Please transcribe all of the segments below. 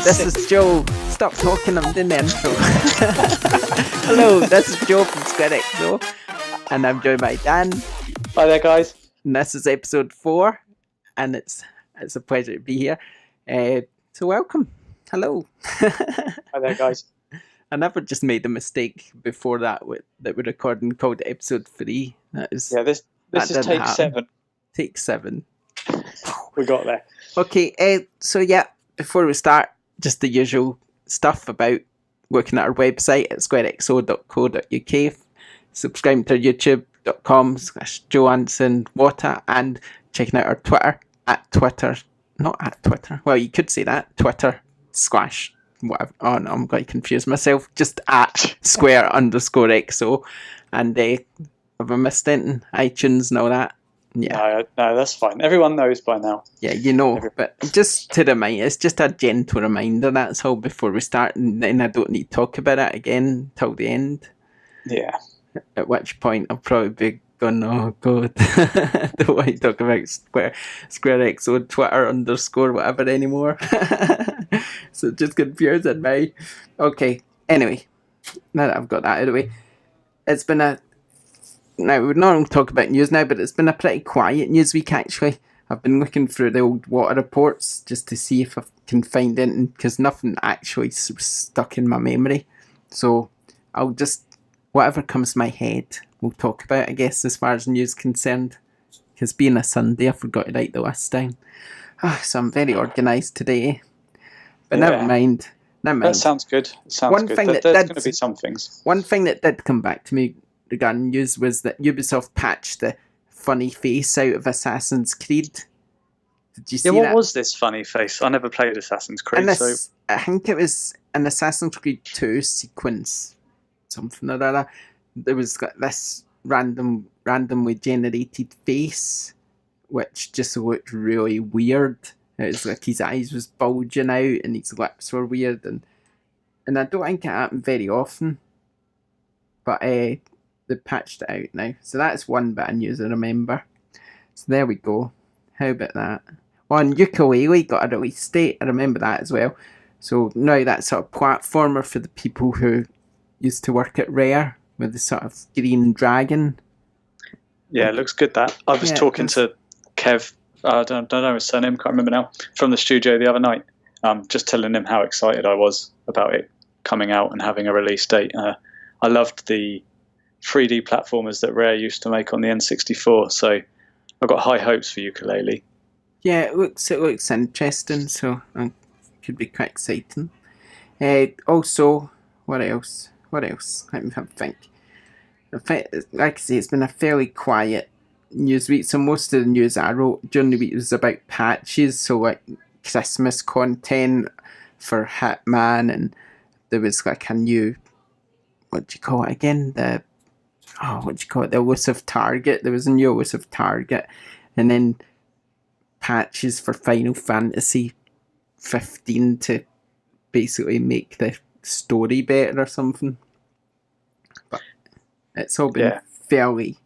this is Joe. Stop talking, I'm doing the intro. Hello, this is Joe from SquareXO, and I'm joined by Dan. Hi there, guys. And this is episode 4, and it's a pleasure to be here. So welcome. Hello. Hi there, guys. I never just made a mistake before that that we're recording called episode 3. This is take happen. 7. Take 7. We got there. Okay, so yeah, before we start, just the usual stuff about working at our website at squarexo.co.uk, subscribing to youtube.com/JohansonWater, and checking out our Twitter at Twitter, not at Twitter, well, you could say that, Twitter / whatever, oh no, I'm going to confuse myself, just at _XO, and have I missed anything? iTunes and all that? Yeah. No, that's fine. Everyone knows by now. Yeah, you know, but just to remind, it's just a gentle reminder, that's all, before we start, and then I don't need to talk about it again till the end. Yeah. At which point I'll probably be going, oh god, I don't want to talk about SquareXO Twitter _ whatever anymore. So just confusing me. Okay, anyway, now that I've got that out of the way, it's been now, we're not going to talk about news now, but it's been a pretty quiet news week, actually. I've been looking through the old water reports just to see if I can find anything, because nothing actually stuck in my memory. So I'll just, whatever comes to my head, we'll talk about, I guess, as far as news is concerned. Because being a Sunday, I forgot to write the list down. So I'm very organised today. But never mind. That sounds good. There's going to be some things. One thing that did come back to me regarding news was that Ubisoft patched the funny face out of Assassin's Creed. Did you see that? Yeah, what was this funny face? I never played Assassin's Creed, I think it was an Assassin's Creed 2 sequence, something or other. There was this randomly generated face, which just looked really weird. It was like his eyes was bulging out and his lips were weird, and I don't think it happened very often. But they patched it out now. So that's one bit of news I remember. So there we go. How about that? Oh, and Yooka-Laylee got a release date. I remember that as well. So now that's sort of platformer for the people who used to work at Rare with the sort of green dragon. Yeah, it looks good, that. I was talking to Kev, I don't know his surname, can't remember now, from the studio the other night, just telling him how excited I was about it coming out and having a release date. I loved the 3D platformers that Rare used to make on the N64, so I've got high hopes for Yooka-Laylee. Yeah, it looks interesting, so it could be quite exciting. Also, what else? Let me think. Like I say, it's been a fairly quiet news week, so most of the news I wrote during the week was about patches, so like Christmas content for Hitman, and there was like a new, what do you call it again? The elusive target. There was a new elusive target, and then patches for Final Fantasy 15 to basically make the story better or something. But it's all been fairly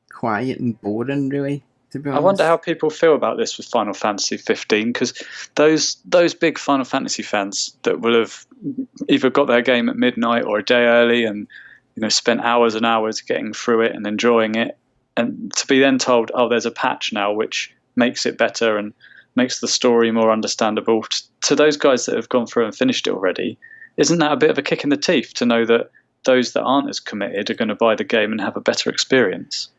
quiet and boring, really, to be honest. I wonder how people feel about this with Final Fantasy 15, because those big Final Fantasy fans that will have either got their game at midnight or a day early and spent hours and hours getting through it and enjoying it, and to be then told, oh, there's a patch now which makes it better and makes the story more understandable, to those guys that have gone through and finished it already, isn't that a bit of a kick in the teeth to know that those that aren't as committed are going to buy the game and have a better experience?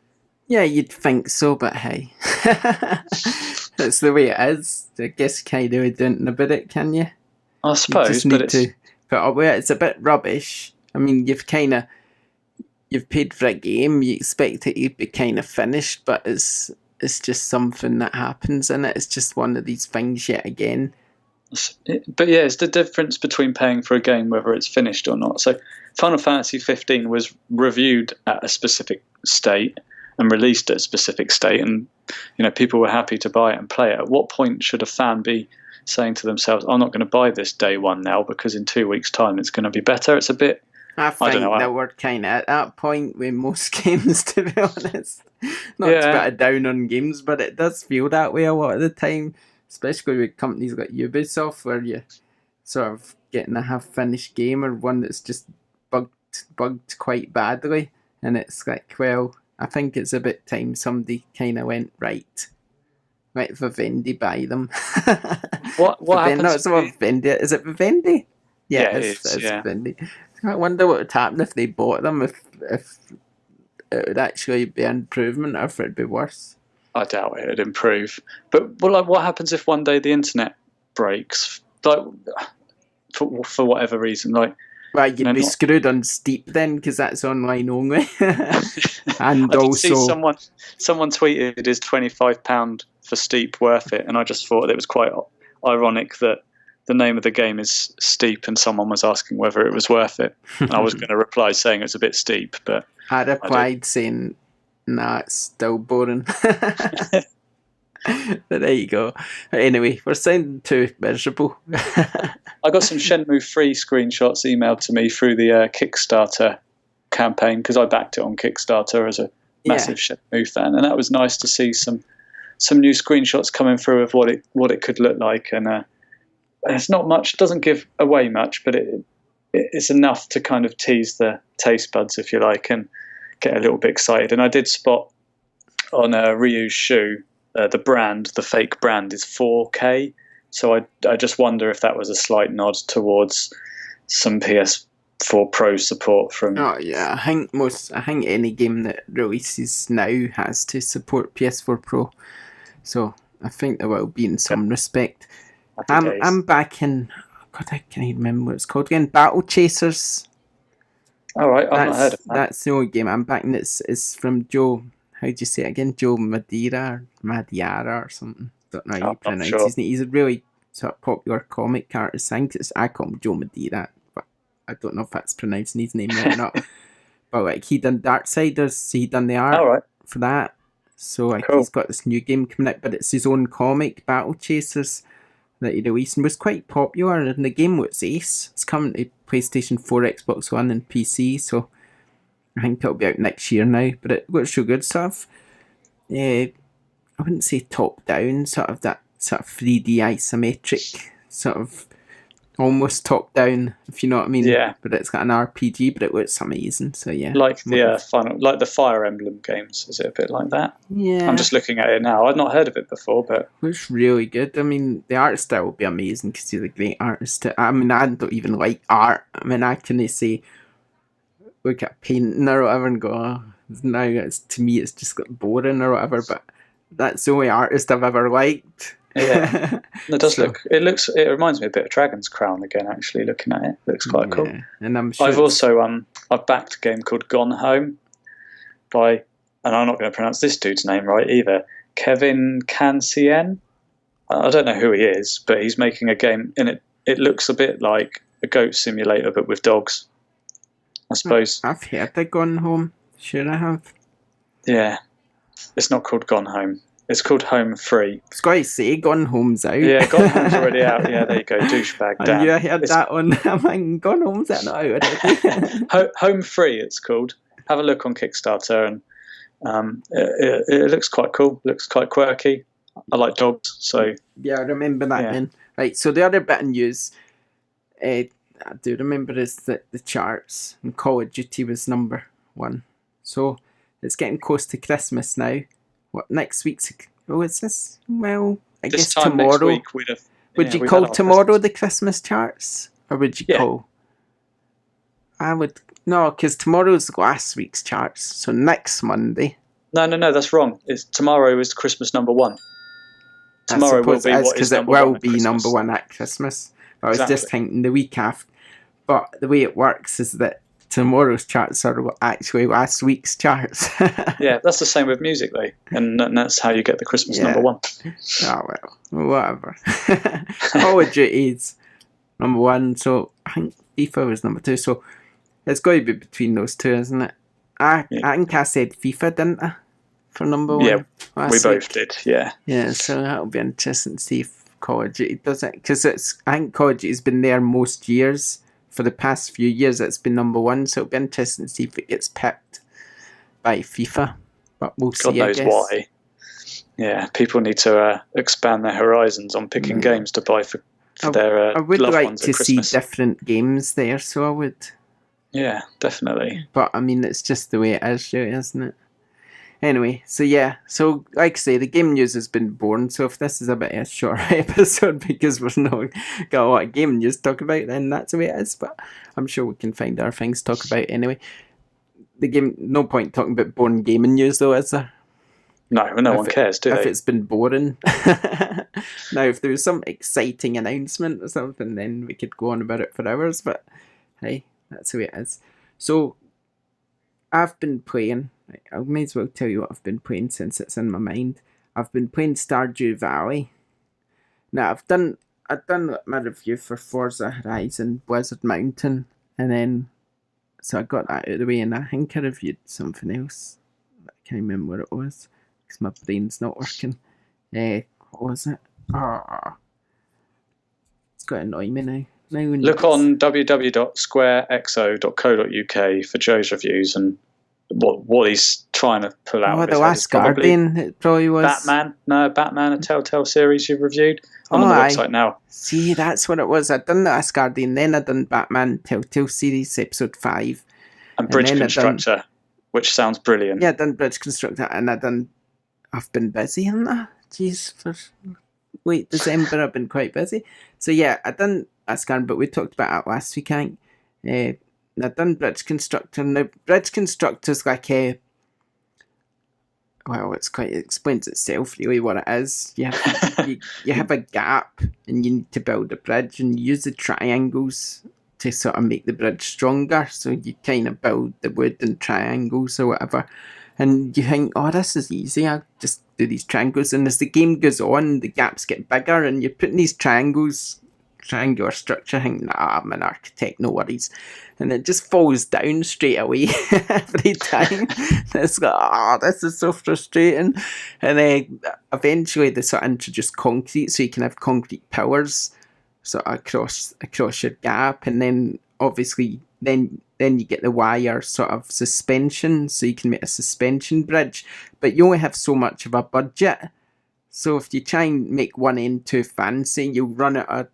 Yeah, you'd think so, but hey, that's the way it is. I guess you can't do anything about it, can you? I suppose, you just need to put up with it. It's a bit rubbish. I mean, you've paid for a game, you expect it to be kind of finished, but it's just something that happens in it. It's just one of these things yet again. But yeah, it's the difference between paying for a game, whether it's finished or not. So Final Fantasy 15 was reviewed at a specific state and released at a specific state, and people were happy to buy it and play it. At what point should a fan be saying to themselves, I'm not going to buy this day one now because in 2 weeks' time it's going to be better? It's a bit... I think that we're kind of at that point with most games, to be honest. Not to put it down on games, but it does feel that way a lot of the time, especially with companies like Ubisoft, where you sort of getting a half-finished game or one that's just bugged quite badly, and it's like, well, I think it's about time somebody kind of went, right, Vivendi buy them. What happens? Not so Vivendi. Is it Vivendi? Yeah, it's yeah. Vivendi. I wonder what would happen if they bought them. If it would actually be an improvement, or if it'd be worse. I doubt it'd improve. But like, what happens if one day the internet breaks? Like, for whatever reason, like. Well, you'd be screwed on Steep then, because that's online only. And I did also, see someone tweeted, "Is £25 for Steep worth it?" And I just thought it was quite ironic that the name of the game is Steep, and someone was asking whether it was worth it. And I was going to reply saying it's a bit steep, but I replied saying, "Nah, it's still boring." But there you go. Anyway, we're sounding too miserable. I got some Shenmue 3 screenshots emailed to me through the Kickstarter campaign, because I backed it on Kickstarter as a massive Shenmue fan, and that was nice to see some new screenshots coming through of what it could look like. And it's not much, doesn't give away much, but it's enough to kind of tease the taste buds, if you like, and get a little bit excited. And I did spot on Ryu's shoe, the fake brand is 4K. So I just wonder if that was a slight nod towards some PS4 Pro support from. Oh yeah, I think any game that releases now has to support PS4 Pro. So I think there will be in some respect. I'm back in. God, I can't even remember what it's called again. Battle Chasers. All right, I've not heard of that. That's the only game I'm back in. It's from Joe. How do you say it again? Joe Madeira or something. Don't know how you pronounce his name. He's a really sort of popular comic artist. I call him Joe Madeira, but I don't know if that's pronouncing his name right or not. But like, he done Darksiders, he done the art for that. So like, he's got this new game coming out, but it's his own comic, Battle Chasers, that he released and was quite popular. And the game was ace. It's coming to PlayStation 4, Xbox One, and PC. So I think it'll be out next year now, but it looks so good stuff. I wouldn't say top down, sort of that sort of 3D isometric, sort of almost top down, if you know what I mean. Yeah. But it's got an RPG, but it looks amazing. So yeah. Like the Fire Emblem games, is it a bit like that? Yeah. I'm just looking at it now. I've not heard of it before, but it looks really good. I mean, the art style will be amazing because he's a great artist. I mean, I don't even like art. I mean, I can say, look at painting or whatever and go, oh, now to me it's just boring or whatever, but that's the only artist I've ever liked. Yeah, it reminds me a bit of Dragon's Crown again, actually, looking at it. It looks quite cool. And I'm sure I've backed a game called Gone Home by, and I'm not going to pronounce this dude's name right either, Kevin Cancien. I don't know who he is, but he's making a game, and it looks a bit like a goat simulator, but with dogs, I suppose. I've heard of Gone Home. Sure I have. Yeah. It's not called Gone Home. It's called Home Free. I was going to say Gone Home's out. Yeah, Gone Home's already out. Yeah, there you go. Douchebag Dan. Yeah, I heard that one. I'm like, Gone Home's that not out already? Home Free, it's called. Have a look on Kickstarter, and it looks quite cool. Looks quite quirky. I like dogs, so... Yeah, I remember that then. Right, so the other bit of news I do remember is that the charts and Call of Duty was number 1. So it's getting close to Christmas now. What, next week's... Oh, is this? Well, I guess tomorrow. Next week would you call tomorrow the Christmas charts? Or would you call... I would... No, because tomorrow's last week's charts. So next Monday... No, that's wrong. Tomorrow is Christmas number 1. Tomorrow will be what is number 1 it will be number 1 at Christmas. I was just thinking the week after. But the way it works is that tomorrow's charts are actually last week's charts. Yeah, that's the same with music, though. And that's how you get the Christmas number 1. Oh, well, whatever. Call of Duty's number 1, so I think FIFA was number 2, so it's got to be between those two, isn't it? I think I said FIFA, didn't I? For number 1. Yeah, we both did, yeah. Yeah, so that'll be interesting to see if Call of Duty does it. Because I think Call of Duty's been there most years. For the past few years, it's been number 1, so it'll be interesting to see if it gets picked by FIFA. But we'll see, God knows why. Yeah, people need to expand their horizons on picking games to buy for for their I would loved like ones to at see Christmas. different games there, so I would. Yeah, definitely. But I mean, it's just the way it is, really, isn't it? Anyway, so yeah, so like I say, the game news has been born. So if this is a bit of a short episode because we're not got a lot of game news to talk about, then that's the way it is. But I'm sure we can find other things to talk about anyway. The game, no point talking about boring gaming news though, is there? No one cares, do if they? it's been boring. Now, if there was some exciting announcement or something, then we could go on about it for hours. But hey, that's the way it is. So I've been playing. I may as well tell you what I've been playing since it's in my mind. I've been playing Stardew Valley. Now I've done my review for Forza Horizon Blizzard Mountain, and then so I got that out of the way, and I think I reviewed something else. I can't remember what it was because my brain's not working. What was it? It's got to annoy me now. Look on www.squarexo.co.uk for Joe's reviews and what he's trying to pull out. Oh, of The his head is Last Guardian. It probably was Batman. No, Batman, a Telltale series you've reviewed. I'm on the website now. See, that's what it was. I'd done The Last Guardian, then I'd done Batman Telltale series episode 5. And Bridge Constructor, which sounds brilliant. Yeah, I'd done Bridge Constructor, and I've been busy in that. Jeez, for late December I've been quite busy. So yeah, I'd done Last Guardian, but we talked about that last week, I think. I've done Bridge Constructor. Now, Bridge Constructor's like it explains itself really what it is. You have a gap and you need to build a bridge, and you use the triangles to sort of make the bridge stronger. So you kind of build the wood in triangles or whatever. And you think, oh, this is easy. I'll just do these triangles. And as the game goes on, the gaps get bigger, and you're putting these triangular structure. I think, nah, I'm an architect, no worries. And it just falls down straight away every time. It's like, this is so frustrating. And then eventually they sort of introduce concrete, so you can have concrete pillars sort of across your gap. And then obviously then you get the wire sort of suspension, so you can make a suspension bridge. But you only have so much of a budget. So if you try and make one end too fancy, you'll run out of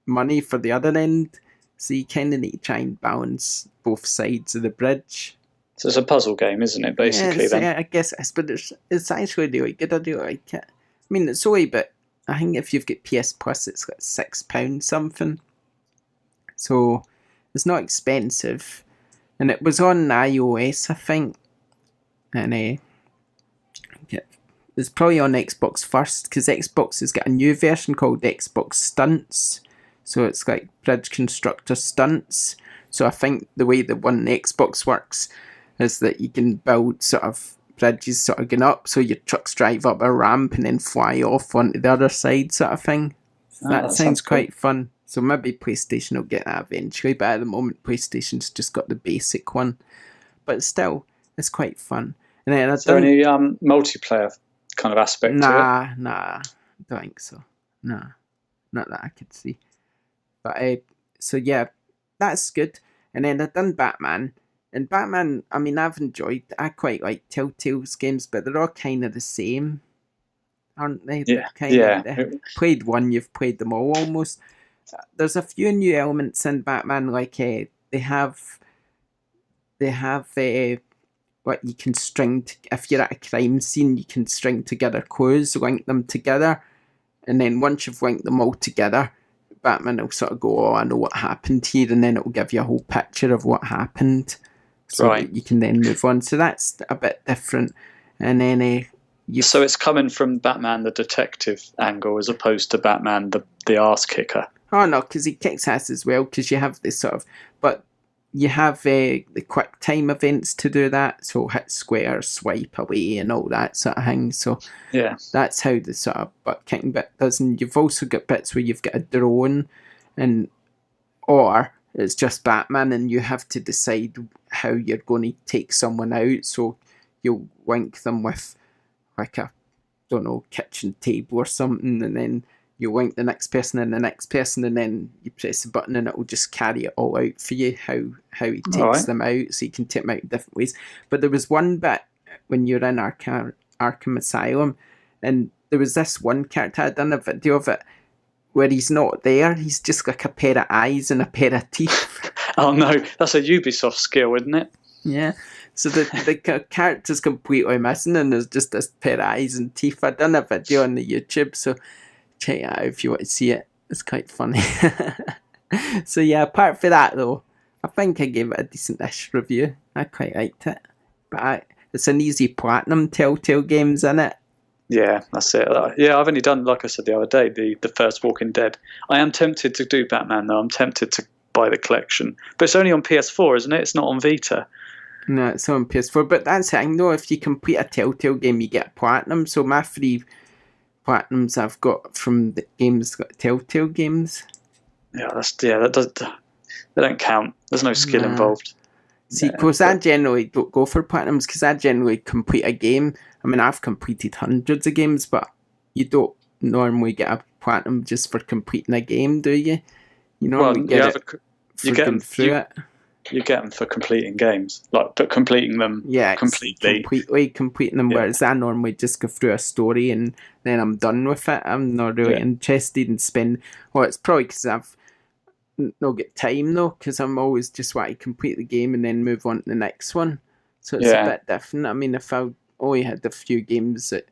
money for the other end. So you kind of need to try and balance both sides of the bridge. So it's a puzzle game, isn't it, basically? Yeah, I guess it's, but it's actually really good. I do like it. I mean, it's only, but I think if you've got PS Plus, it's like £6 something. So it's not expensive. And it was on iOS, I think. And it's probably on Xbox first, because Xbox has got a new version called Xbox Stunts. So it's like Bridge Constructor Stunts. So I think the way the one Xbox works is that you can build sort of bridges sort of going up, so your trucks drive up a ramp and then fly off onto the other side sort of thing. That sounds quite fun. So maybe PlayStation will get that eventually, but at the moment PlayStation's just got the basic one. But still, it's quite fun. And then is there any multiplayer kind of aspect to it? Nah, I don't think so. Nah, not that I could see. But so yeah, that's good. And then I've done Batman. And Batman, I mean, I quite like Telltale's games, but they're all kind of the same, aren't they? Played one, you've played them all almost. There's a few new elements in Batman, like they have what you can string. If you're at a crime scene, you can string together clues, link them together, and then once you've linked them all together, Batman will sort of go, oh, I know what happened here, and then it will give you a whole picture of what happened, so that you can then move on. So that's a bit different. And then so it's coming from Batman the detective angle as opposed to Batman the arse kicker. Oh no, because he kicks ass as well, because you have this sort of, but you have the quick time events to do that, so hit square, swipe away and all that sort of thing. So yeah, that's how the sort of butt kicking bit does. And you've also got bits where you've got a drone, or it's just Batman and you have to decide how you're going to take someone out. So you'll link them with like a, don't know, kitchen table or something, and then you link the next person and the next person, and then you press the button and it will just carry it all out for you, how he takes them out, so you can take them out in different ways. But there was one bit when you're in Arkham Asylum, and there was this one character, I'd done a video of it, where he's not there. He's just like a pair of eyes and a pair of teeth. Oh no, that's a Ubisoft skill, isn't it? Yeah. So the character's completely missing, and there's just this pair of eyes and teeth. I've done a video on the YouTube, so check it out if you want to see it. It's quite funny. So yeah, apart from that though, I think I gave it a decent-ish review. I quite liked it. But it's an easy platinum Telltale games, isn't it? Yeah, that's it. Yeah, I've only done, like I said the other day, the first Walking Dead. I am tempted to do Batman though. I'm tempted to buy the collection, but it's only on PS4, isn't it? It's not on Vita. No, it's on PS4. But that's the thing though. If you complete a Telltale game, you get platinum. So my 3 platinums I've got from the games got Telltale games. Yeah, they don't count. There's no skill involved. See, because I generally don't go for platinums because I generally complete a game. I mean, I've completed hundreds of games, but you don't normally get a platinum just for completing a game, do you? You normally get it for going through it. You get them for completing games, like completing them completing them. Whereas I normally just go through a story and then I'm done with it. I'm not really interested in spend. Well, it's probably because I've not got time though, because I'm always just want to complete the game and then move on to the next one. So it's a bit different. I mean, if I only had a few games that.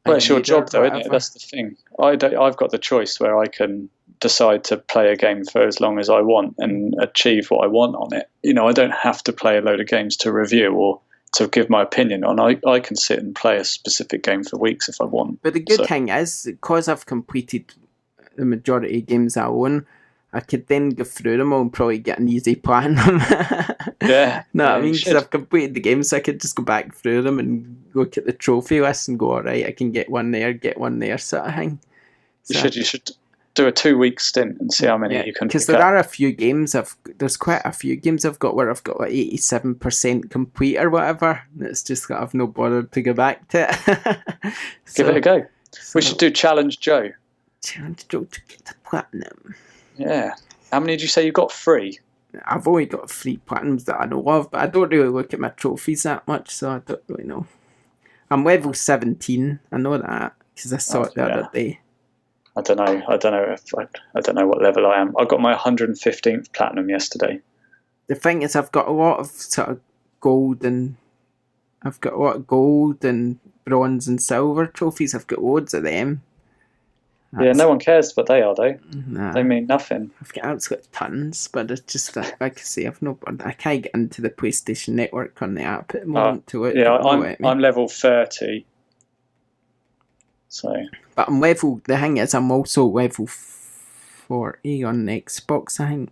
Well, it's your job though, isn't it? That's the thing. I've got the choice where I can decide to play a game for as long as I want and achieve what I want on it. You know, I don't have to play a load of games to review or to give my opinion on. I can sit and play a specific game for weeks if I want. But the good thing is, because I've completed the majority of games I own, I could then go through them all and probably get an easy platinum. Yeah. I mean, because I've completed the game, so I could just go back through them and look at the trophy list and go, all right, I can get one there, sort of thing. So, you should do a 2-week stint and see how many you can. Because there are a few games there's quite a few games I've got where I've got like 87% complete or whatever. It's just that I've no bothered to go back to it. Give it a go. We should do Challenge Joe. Challenge Joe to get the platinum. Yeah. How many did you say you got? 3? I've only got 3 platinums that I know of, but I don't really look at my trophies that much, so I don't really know. I'm level 17. I know that because I saw it the other day. I don't know what level I am. I got my 115th platinum yesterday. The thing is, I've got a lot of sort of gold and bronze and silver trophies. I've got loads of them. No one cares what they are though. Nah. They mean nothing. I've got tons, but it's just that, like I say, I can't get into the PlayStation Network on the app at the moment to it. Yeah, I'm level 30. So. But the thing is, I'm also level 40 on the Xbox, I think.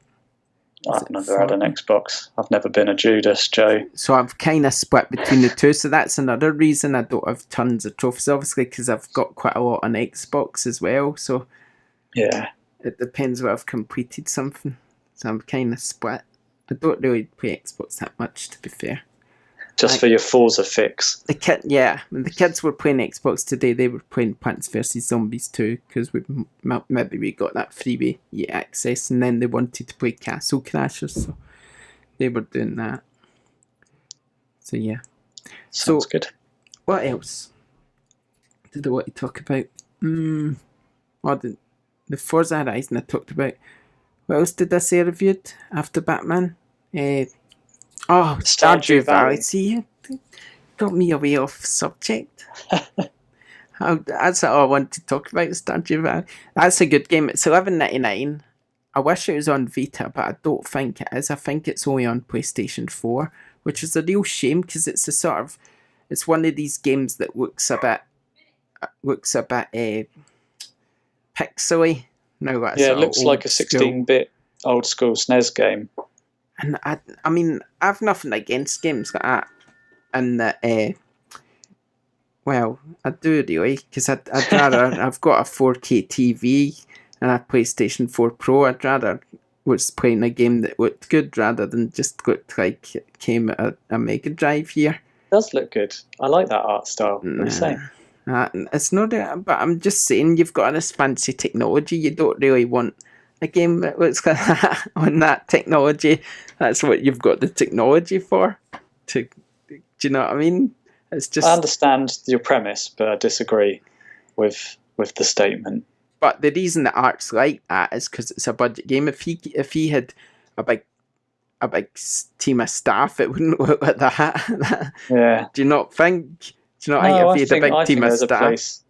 I've never had an Xbox. I've never been a Judas, Joe. So I've kind of split between the two. So that's another reason I don't have tons of trophies, obviously, because I've got quite a lot on Xbox as well. So yeah, it depends where I've completed something. So I'm kind of split. I don't really play Xbox that much, to be fair. Just for your Forza fix. The kids were playing Xbox today. They were playing Plants vs Zombies 2 because maybe we got that freebie access, and then they wanted to play Castle Crashers, so they were doing that. So yeah. Sounds good. What else did I want to talk about? Well, the Forza Horizon I talked about. What else did I say I reviewed after Batman? Stardew Valley. See, you got me away off subject. That's all I want to talk about, Stardew Valley. That's a good game. It's $11.99. I wish it was on Vita, but I don't think it is. I think it's only on PlayStation 4, which is a real shame because it's it's one of these games that looks a bit pixely. No, it looks like a 16-bit old school SNES game. And I mean, I've nothing against games like that. And well, I do really, because I'd rather, I've got a 4K TV and a PlayStation 4 Pro. I'd rather was playing a game that looked good rather than just looked like it came at a Mega Drive here. It does look good. I like that art style. What are you saying? It's not, but I'm just saying, you've got this fancy technology. You don't really want a game that looks like that on that technology. That's what you've got the technology for. Do you know what I mean? It's just. I understand your premise, but I disagree with the statement. But the reason that Art's like that is because it's a budget game. If he had a big team of staff, it wouldn't look like that. Yeah. Do you not think? Do you not No, think if he had a big team of there's staff? a place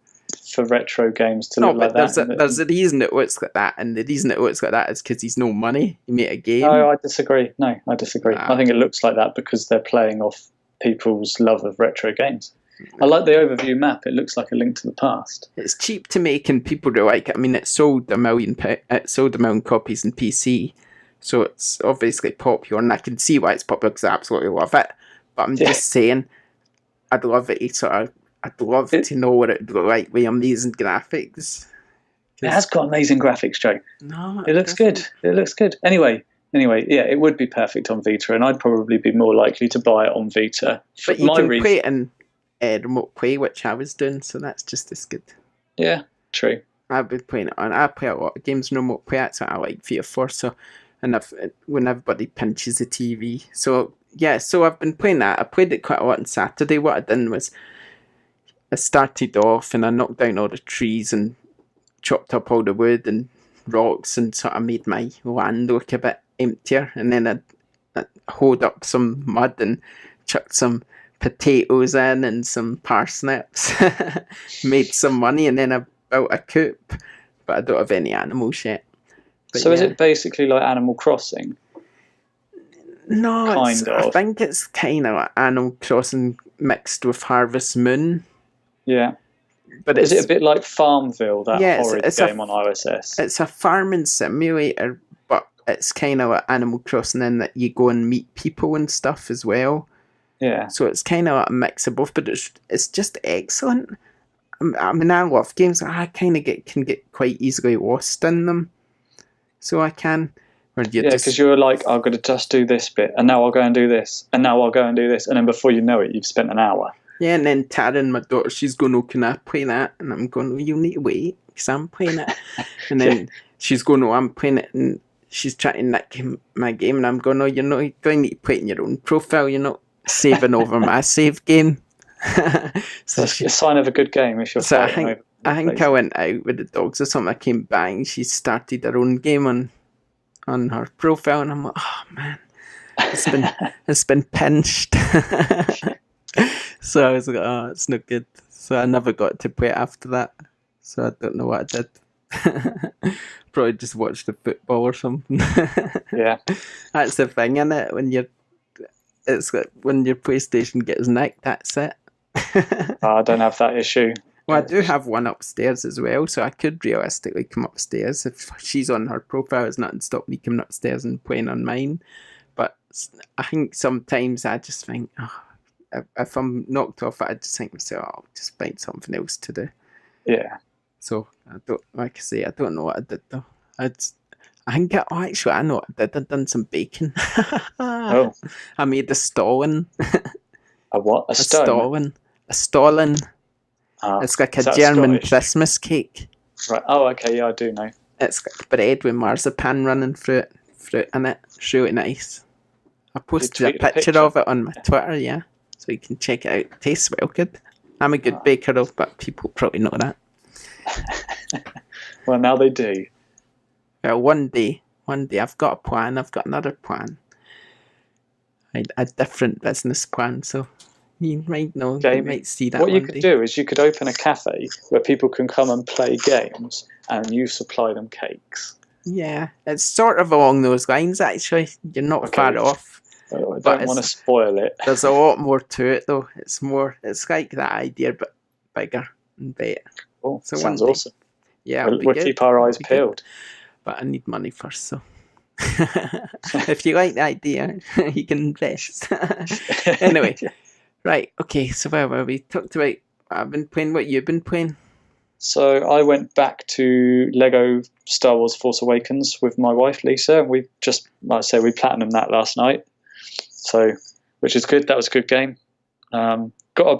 for retro games to No, look like but that. there's a reason it looks like that, and the reason it looks like that is because he's no money. He made a game. No, I disagree. I think it looks like that because they're playing off people's love of retro games. I like the overview map. It looks like A Link to the Past. It's cheap to make, and people do like it. I mean, it sold a million copies in PC, so it's obviously popular, and I can see why it's popular because I absolutely love it. But I'm just saying, I'd love it I'd love to know what it'd look like with amazing graphics. It has got amazing graphics, Joe. No, it looks good. It looks good. Anyway, yeah, it would be perfect on Vita, and I'd probably be more likely to buy it on Vita. But you can play it in remote play, which I was doing, so that's just as good. Yeah, true. I've been playing it on. I play a lot of games in remote play. That's what I like Vita for. So, and when everybody pinches the TV, so yeah. So I've been playing that. I played it quite a lot on Saturday. What I done was, I started off and I knocked down all the trees and chopped up all the wood and rocks and sort of made my land look a bit emptier. And then I hoed up some mud and chucked some potatoes in and some parsnips. Made some money, and then I built a coop, but I don't have any animals yet. But so is it basically like Animal Crossing? No, I think it's kind of like Animal Crossing mixed with Harvest Moon. Yeah. But is it a bit like Farmville, that horrid game on OSS? It's a farming simulator, but it's kind of like Animal Crossing in that you go and meet people and stuff as well. Yeah. So it's kind of like a mix of both, but it's just excellent. I mean, I love games. I kind of can get quite easily lost in them. So I can. Because you're like, I'm going to just do this bit, and now I'll go and do this, and now I'll go and do this, and then before you know it, you've spent an hour. Yeah, and then Taryn, my daughter, she's going, "Oh, can I play that?" And I'm going, "Oh, you need to wait, because I'm playing it." And then she's going, "Oh, I'm playing it," and she's trying to nick my game, and I'm going, "Oh, you're not going to play it in your own profile. You're not saving over my save game." So it's a sign of a good game if you're playing. I think I went out with the dogs or something. I came back and she started her own game on her profile, and I'm like, "Oh man, it's been pinched." So I was like, "Oh, it's not good." So I never got to play it after that. So I don't know what I did. Probably just watched the football or something. Yeah, that's the thing, isn't it? It's like when your PlayStation gets nicked, that's it. I don't have that issue. Well, I do have one upstairs as well, so I could realistically come upstairs. If she's on her profile, it's nothing to stop me coming upstairs and playing on mine. But I think sometimes I just think, if I'm knocked off, I just think myself, I'll just find something else to do. Yeah. So, I don't know what I did though. I know what I did. I'd done some baking. Oh. I made a stollen. A what? A stone? A stollen. It's like a German Christmas cake. Right. Oh, okay. Yeah, I do know. It's got bread with marzipan running through it in it. It's really nice. I posted a picture of it on my Twitter, yeah. So you can check it out. It tastes well good. I'm a good baker, but people probably know that. Well, now they do. Well, one day, I've got a plan. I've got another plan. A different business plan, so you might know. You might see that. What you could do is you could open a cafe where people can come and play games, and you supply them cakes. Yeah, it's sort of along those lines. Actually, you're not far off. Well, I don't want to spoil it. There's a lot more to it, though. It's like that idea, but bigger and better. Oh, so sounds awesome. Yeah, we'll keep our eyes peeled. But I need money first, so if you like the idea, you can invest. Anyway, right, okay, so where were we? Talked about I've been playing. What you've been playing? So I went back to Lego Star Wars Force Awakens with my wife Lisa, and we just, like I said, we platinumed that last night. So, which is good. That was a good game. Got a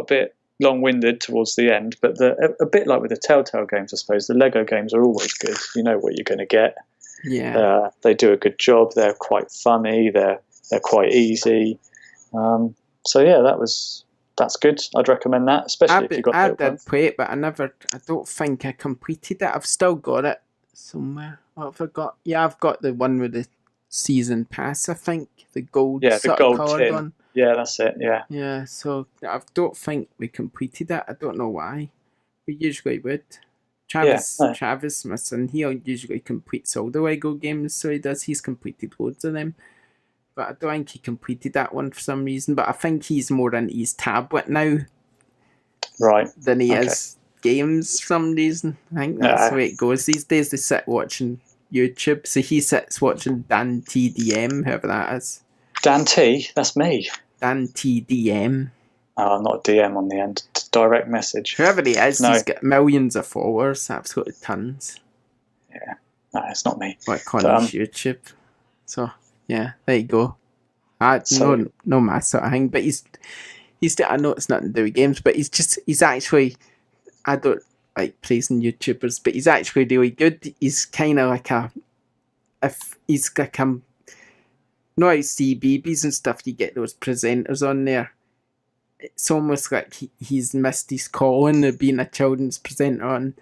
bit long-winded towards the end, but a bit like with the Telltale games, I suppose. The Lego games are always good. You know what you're going to get. Yeah. They do a good job. They're quite funny. They're quite easy. So yeah, that was that's good. I'd recommend that, especially if you got I it. did play it, but I don't think I completed it. I've still got it somewhere. What have I got? Yeah, I've got the one with the season pass, I think. The gold Yeah, the sort gold of coloured tin. one. Yeah, that's it, yeah. Yeah, so I don't think we completed it. I don't know why. We usually would. Travis, Yeah, no. Travis, my son, he usually completes all the Lego games, so he does. He's completed loads of them. But I don't think he completed that one for some reason. But I think he's more into his tablet now Right. than he Okay. is games for some reason. I think that's the way it goes. These days they sit watching YouTube. So he sits watching Dan TDM, whoever that is. Dan T, that's me. Dan TDM. Oh, not a DM on the end. Direct message. Whoever he is, No. he's got millions of followers, absolutely tons. Yeah. No, it's not me. Like on his YouTube. So yeah, there you go. No mass sort of thing, but he's I know it's nothing to do with games, but he's actually, I don't like praising YouTubers, but he's actually really good. He's kind of like he's like you know how you see BBs and stuff, you get those presenters on there. It's almost like he's missed his calling of being a children's presenter on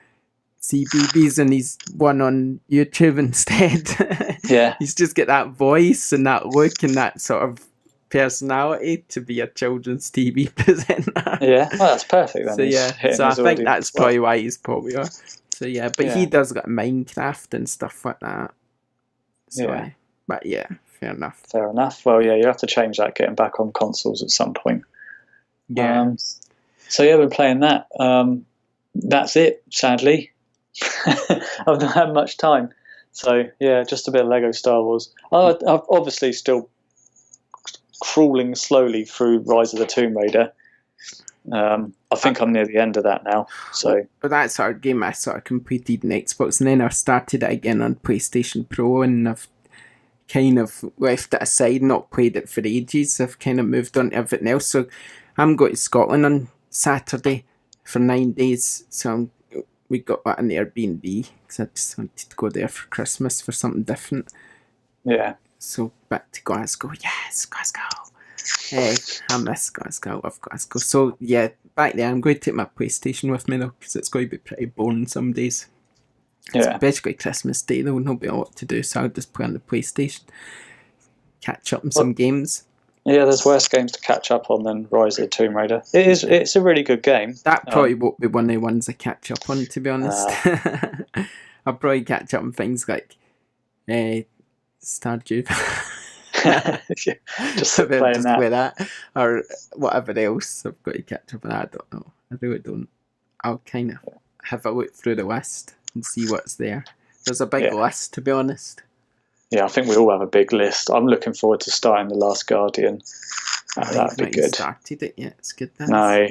CBBS, and he's one on YouTube instead. Yeah. He's just got that voice and that look and that sort of personality to be a children's TV presenter. Yeah, well, that's perfect then. So yeah, so I think that's probably why he's popular. So yeah, but he does got Minecraft and stuff like that. So, yeah. But yeah, fair enough. Fair enough. Well, yeah, you have to change that, getting back on consoles at some point. Yeah. So yeah, we're playing that. That's it, sadly. I've not had much time. So yeah, just a bit of Lego Star Wars. I'm obviously still crawling slowly through Rise of the Tomb Raider. I think I'm near the end of that now. So, but that's our game I sort of completed on Xbox, and then I started it again on PlayStation Pro, and I've kind of left it aside, not played it for ages. I've kind of moved on to everything else. So I'm going to Scotland on Saturday for 9 days. So we got that in the Airbnb because I just wanted to go there for Christmas for something different. Yeah. So back to Glasgow. Yes, Glasgow. Hey, I miss Glasgow. I love Glasgow. So yeah, back there, I'm going to take my PlayStation with me though, because it's going to be pretty boring some days. Yeah. Especially Christmas Day, there will not be a lot to do, so I'll just play on the PlayStation, catch up on some games. Yeah, there's worse games to catch up on than Rise of the Tomb Raider. It's a really good game. That probably won't be one of the ones I catch up on, to be honest. I'll probably catch up on things like Stardew. just playing that. Play that. Or whatever else I've got to catch up on. I don't know. I really don't. I'll kind of have a look through the list and see what's there. There's a big list, to be honest. Yeah, I think we all have a big list. I'm looking forward to starting The Last Guardian. That'd be good. Started it yet? It's good. No,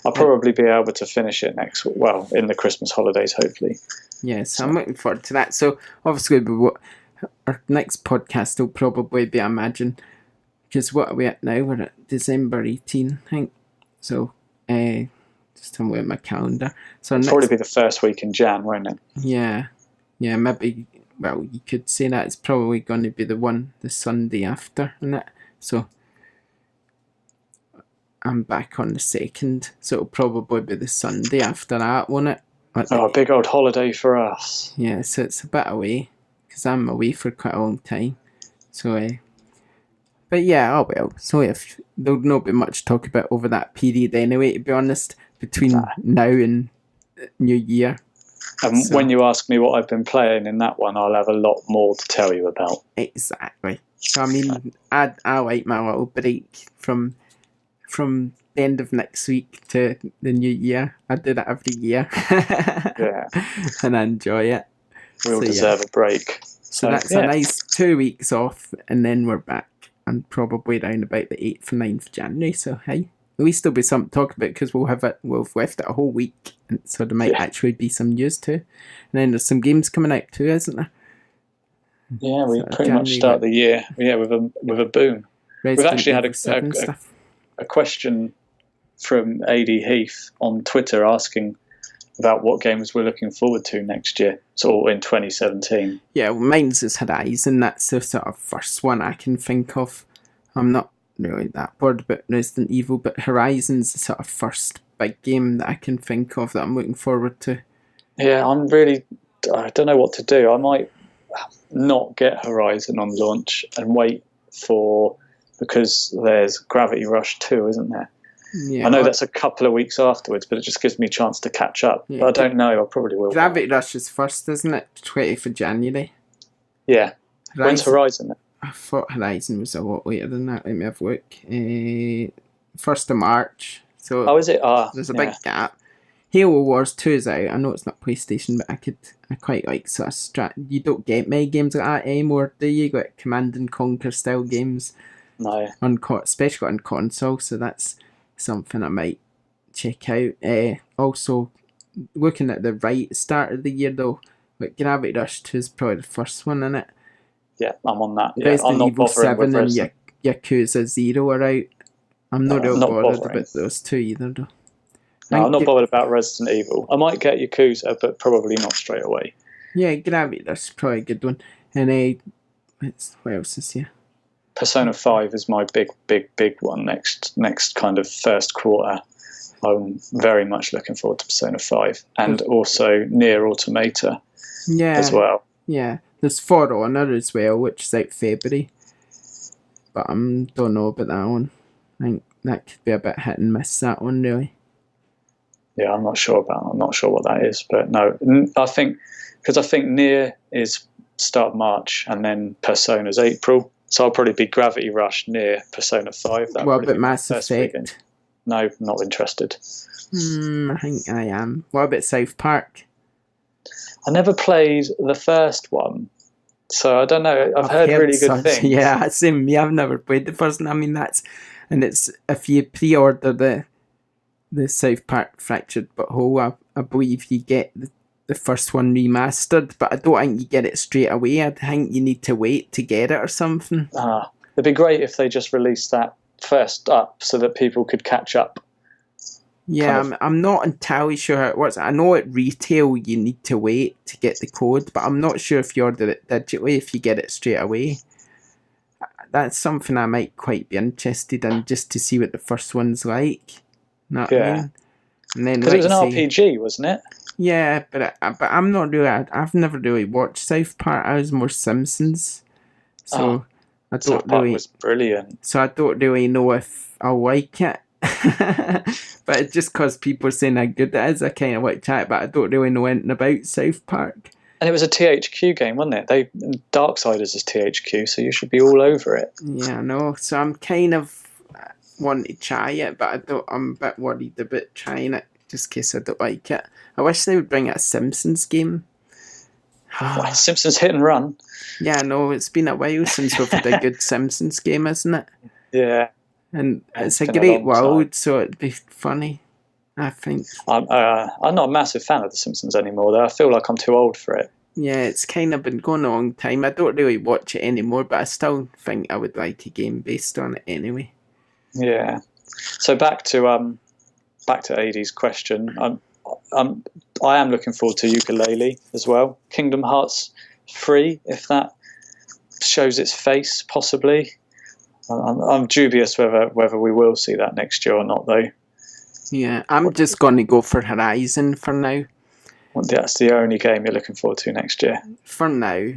I'll probably be able to finish it in the Christmas holidays, hopefully. Yeah, so I'm looking forward to that. So obviously, our next podcast will probably be, I imagine, because what are we at now? We're at December 18, I think. So, just having a look at my calendar. So it'll probably be the first week in Jan, won't it? Yeah, maybe. Well, you could say that it's probably going to be the Sunday after, isn't it? So I'm back on the 2nd, so it'll probably be the Sunday after that, won't it? A big old holiday for us. Yeah, so it's a bit away, because I'm away for quite a long time. So, but yeah, oh well. So if there'll not be much to talk about over that period anyway, to be honest, between now and New Year. And when you ask me what I've been playing in that one, I'll have a lot more to tell you about. Exactly. So I mean, I like my little break from the end of next week to the New Year. I do that every year. Yeah. And I enjoy it. We all deserve a break. So that's a nice 2 weeks off, and then we're back, and probably around about the 8th or 9th January. So hey, at least there'll be something to talk about, because we'll have left it a whole week, and so there might actually be some news too. And then there's some games coming out too, isn't there? Yeah, we pretty much start the year with a boom. We've actually had a question from AD Heath on Twitter asking about what games we're looking forward to next year, so in 2017. Yeah, well, mine's is Horizon. That's the sort of first one I can think of. I'm not really that bored about Resident Evil, but Horizon's the sort of first big game that I can think of that I'm looking forward to. Yeah, I don't know what to do. I might not get Horizon on launch and wait because there's Gravity Rush 2, isn't there? Yeah, I know that's a couple of weeks afterwards, but it just gives me a chance to catch up. Yeah, but I don't know. I probably will. Gravity Rush is first, isn't it? 20th of January. Yeah. When's Horizon? I thought Horizon was a lot later than that. Let me have a look. 1st of March. So is it? There's a big gap. Halo Wars 2 is out. I know it's not PlayStation, but I quite like sort of you don't get many games like that anymore, do you? Like Command and Conquer style games. No. Especially on console, so that's something I might check out. Also, looking at the start of the year though, like Gravity Rush 2 is probably the first one, isn't it? Yeah, I'm on that. Yeah, Resident I'm not Evil 7 and Yakuza 0 are out. I'm not real bothered about those two either though. No, I'm not bothered about Resident Evil. I might get Yakuza, but probably not straight away. Yeah, Gravity Rush is probably a good one. And what else is here? Persona 5 is my big one next kind of first quarter. I'm very much looking forward to Persona 5 and also Nier Automata as well. Yeah, there's For Honor as well, which is out February. But I don't know about that one. I think that could be a bit hit and miss, that one, really. Yeah, I'm not sure what that is, but no, I think Nier is start of March and then Persona's April. So I'll probably be Gravity Rush, Nier, Persona 5. What about Mass Effect? No, not interested. I think I am. What about South Park? I never played the first one, so I don't know. I've heard really good things. Yeah, same me. I've never played the first one. I mean, it's if you pre-order the South Park Fractured But Whole, I believe you get the first one remastered, but I don't think you get it straight away. I think you need to wait to get it or something. It'd be great if they just released that first up so that people could catch up. Yeah, I'm not entirely sure how it works. I know at retail you need to wait to get the code, but I'm not sure if you order it digitally, if you get it straight away. That's something I might quite be interested in, just to see what the first one's like. Know what I mean? And then, because it was an RPG, wasn't it? Yeah, but I'm not really. I've never really watched South Park. I was more Simpsons, so I don't South Park was brilliant. So I don't really know if I'll like it. But it's just because people are saying how good it is, I kind of like to chat. But I don't really know anything about South Park. And it was a THQ game, wasn't it? Darksiders is THQ, so you should be all over it. Yeah, I know. So I'm kind of wanting to try it, but I'm a bit worried about trying it just in case I don't like it. I wish they would bring out a Simpsons game. Simpsons Hit and Run? Yeah, I know. It's been a while since we've had a good Simpsons game, isn't it? Yeah. And it's a great world, so it'd be funny, I think. I'm not a massive fan of The Simpsons anymore, though. I feel like I'm too old for it. Yeah, it's kind of been going a long time. I don't really watch it anymore, but I still think I would like a game based on it anyway. Yeah. So back to Adie's question. I am looking forward to Ukulele as well. Kingdom Hearts 3, if that shows its face, possibly. I'm dubious whether we will see that next year or not, though. Yeah, I'm just going to go for Horizon for now. Well, that's the only game you're looking forward to next year? For now.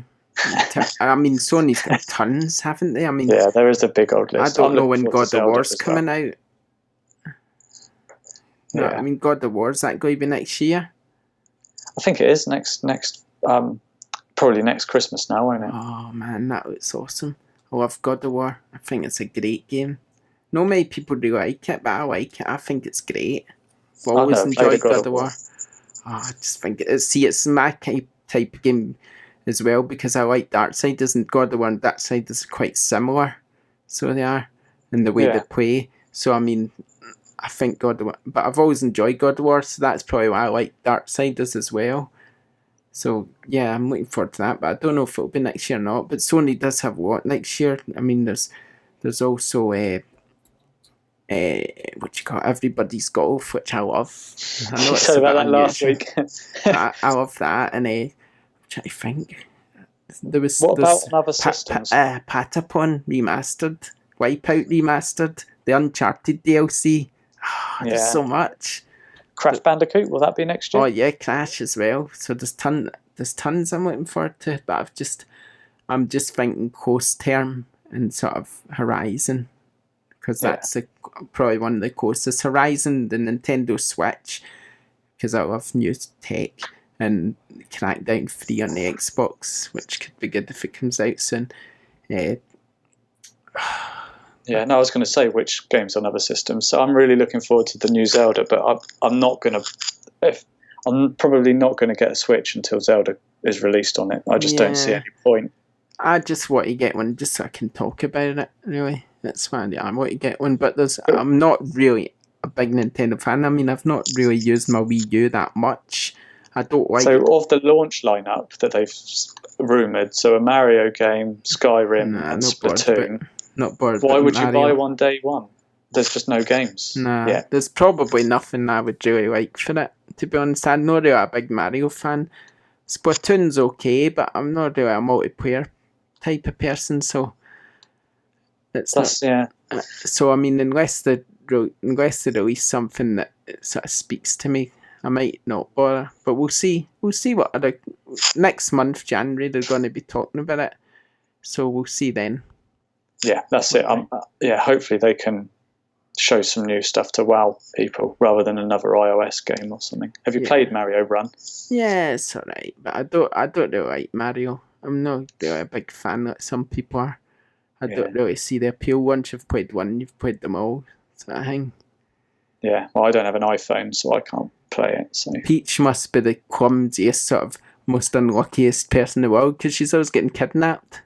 I mean, Sony's got tons, haven't they? I mean, yeah, there is a big old list. I don't know when God of War's coming out. No, Yeah. I mean, God of War's that going to be next year? I think it is next probably next Christmas now, won't it? Oh man, that looks awesome. I love God of War. I think it's a great game. Not many people do like it, but I like it. I think it's great. I've always enjoyed God of War. I just think it's my type of game as well, because I like Darksiders, and God of War and Darksiders are quite similar. So they are in the way they play. So I mean, I think God of War, but I've always enjoyed God of War, so that's probably why I like Darksiders as well. So yeah, I'm looking forward to that, but I don't know if it'll be next year or not. But Sony does have what next year? I mean, there's also what you call it, Everybody's Golf, which I love. I know you said about that last week. I love that, and which I think there was. What about another systems? Patapon remastered. Wipeout Remastered, the Uncharted DLC. There's so much. Crash Bandicoot, will that be next year? Oh yeah, Crash as well. So there's tons I'm looking forward to, but I'm just thinking close term and sort of Horizon, because that's probably one of the closest. Horizon, the Nintendo Switch, because I love new tech, and Crackdown 3 on the Xbox, which could be good if it comes out soon. I was going to say which games on other systems. So I'm really looking forward to the new Zelda, but I'm probably not going to get a Switch until Zelda is released on it. I just don't see any point. I just want to get one just so I can talk about it, really. That's why I want to get one, but I'm not really a big Nintendo fan. I mean, I've not really used my Wii U that much. I don't like... So of the launch lineup that they've rumoured, so a Mario game, Skyrim, and Splatoon... Not bored. Why would you buy one day one? There's just no games. There's probably nothing I would really like for it, to be honest. I'm not really a big Mario fan. Splatoon's okay, but I'm not really a multiplayer type of person, so So I mean, unless they release something that sort of speaks to me, I might not bother. But we'll see. We'll see what next month, January, they're going to be talking about it. So we'll see then. Yeah, that's it. Hopefully they can show some new stuff to wow people rather than another iOS game or something. Have you played Mario Run? Yeah, it's alright, but I don't really like Mario. I'm not really a big fan like some people are. I don't really see the appeal. Once you've played one, you've played them all, sort of thing. Yeah, well, I don't have an iPhone, so I can't play it. So Peach must be the clumsiest, sort of most unluckiest person in the world, because she's always getting kidnapped.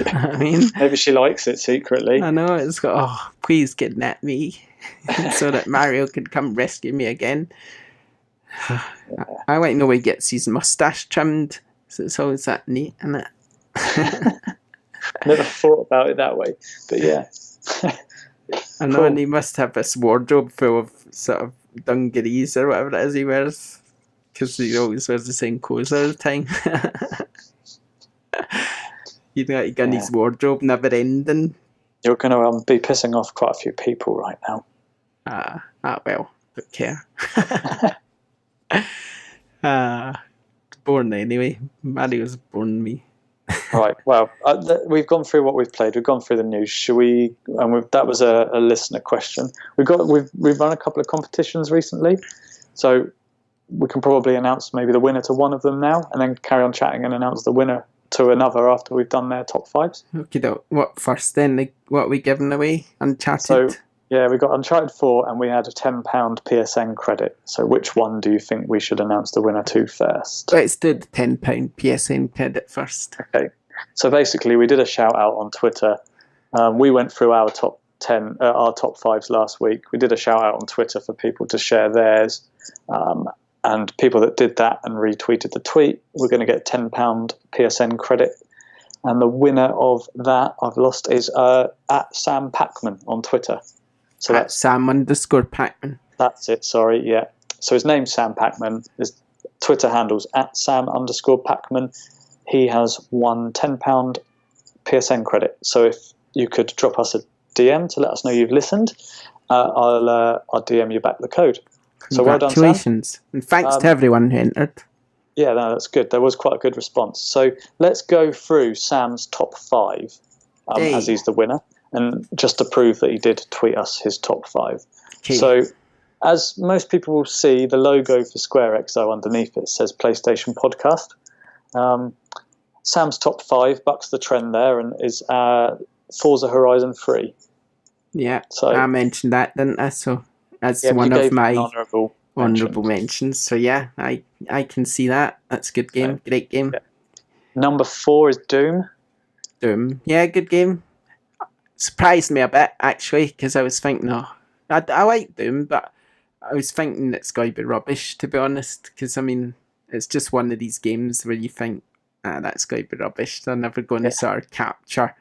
I mean, maybe she likes it secretly. I know, it's got, please kidnap me so that Mario can come rescue me again. I like the way he gets his mustache trimmed, so it's always that neat, isn't it? Never thought about it that way, but yeah. I know, and he must have this wardrobe full of sort of dungarees or whatever it is he wears, because he always wears the same clothes all the time. You got his wardrobe never ending. You're going to be pissing off quite a few people right now. Well, don't care. Born anyway. Mario's born me. Right. Well, we've gone through what we've played. We've gone through the news. Should we? That was a listener question. We've run a couple of competitions recently, so we can probably announce maybe the winner to one of them now, and then carry on chatting and announce the winner to another after we've done their top fives. Okay, what first then? What are we giving away? Uncharted? So, yeah, we got Uncharted 4 and we had a £10 PSN credit. So which one do you think we should announce the winner to first? Let's do the £10 PSN credit first. Okay. So basically we did a shout out on Twitter. We went through our top 5s last week. We did a shout out on Twitter for people to share theirs. And people that did that and retweeted the tweet, we're going to get £10 PSN credit. And the winner of that, I've lost, is at Sam Pacman on Twitter. So that's Sam_Pacman. That's it, sorry, yeah. So his name's Sam Pacman. His Twitter handle's at Sam_Pacman. He has won £10 PSN credit. So if you could drop us a DM to let us know you've listened, I'll DM you back the code. So well done, Sam. Congratulations. And thanks to everyone who entered. Yeah, no, that's good. There was quite a good response. So let's go through Sam's top 5 as he's the winner, and just to prove that he did tweet us his top 5. Okay. So as most people will see, the logo for SquareXO underneath it says PlayStation Podcast. Sam's top 5 bucks the trend there and is Forza Horizon 3. Yeah, so I mentioned that, didn't I? So that's one of my honourable mentions. So yeah, I can see that. That's a good game. Yeah. Great game. Yeah. Number 4 is Doom. Yeah, good game. Surprised me a bit, actually, because I was thinking, I like Doom, but I was thinking it's going to be rubbish, to be honest, because, I mean, it's just one of these games where you think, that's going to be rubbish. They're never going to sort of capture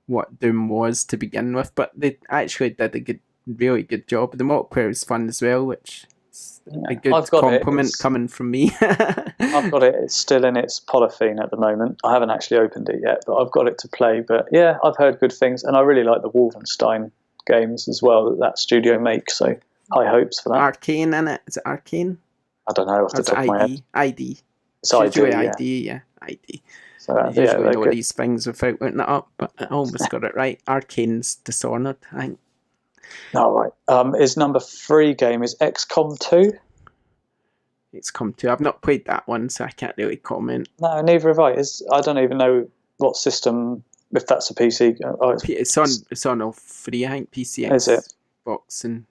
what Doom was to begin with, but they actually did a really good job. The multiplayer was fun as well, which A good I've got compliment coming from me. I've got it. It's still in its polythene at the moment. I haven't actually opened it yet, but I've got it to play. But yeah, I've heard good things, and I really like the Wolfenstein games as well that studio makes. So high hopes for that. Arcane, innit? Is it Arcane? I don't know off the top of my head. ID. It's ID, yeah. ID. So I usually know good. these things without looking it up, but I almost got it right. Arcane's Dishonored, I think. All right. His number 3 game is XCOM 2. XCOM 2. I've not played that one, so I can't really comment. No, neither have I. I don't even know what system, if that's a PC. Oh, it's on all 3, I think. PC, is it? Xbox, and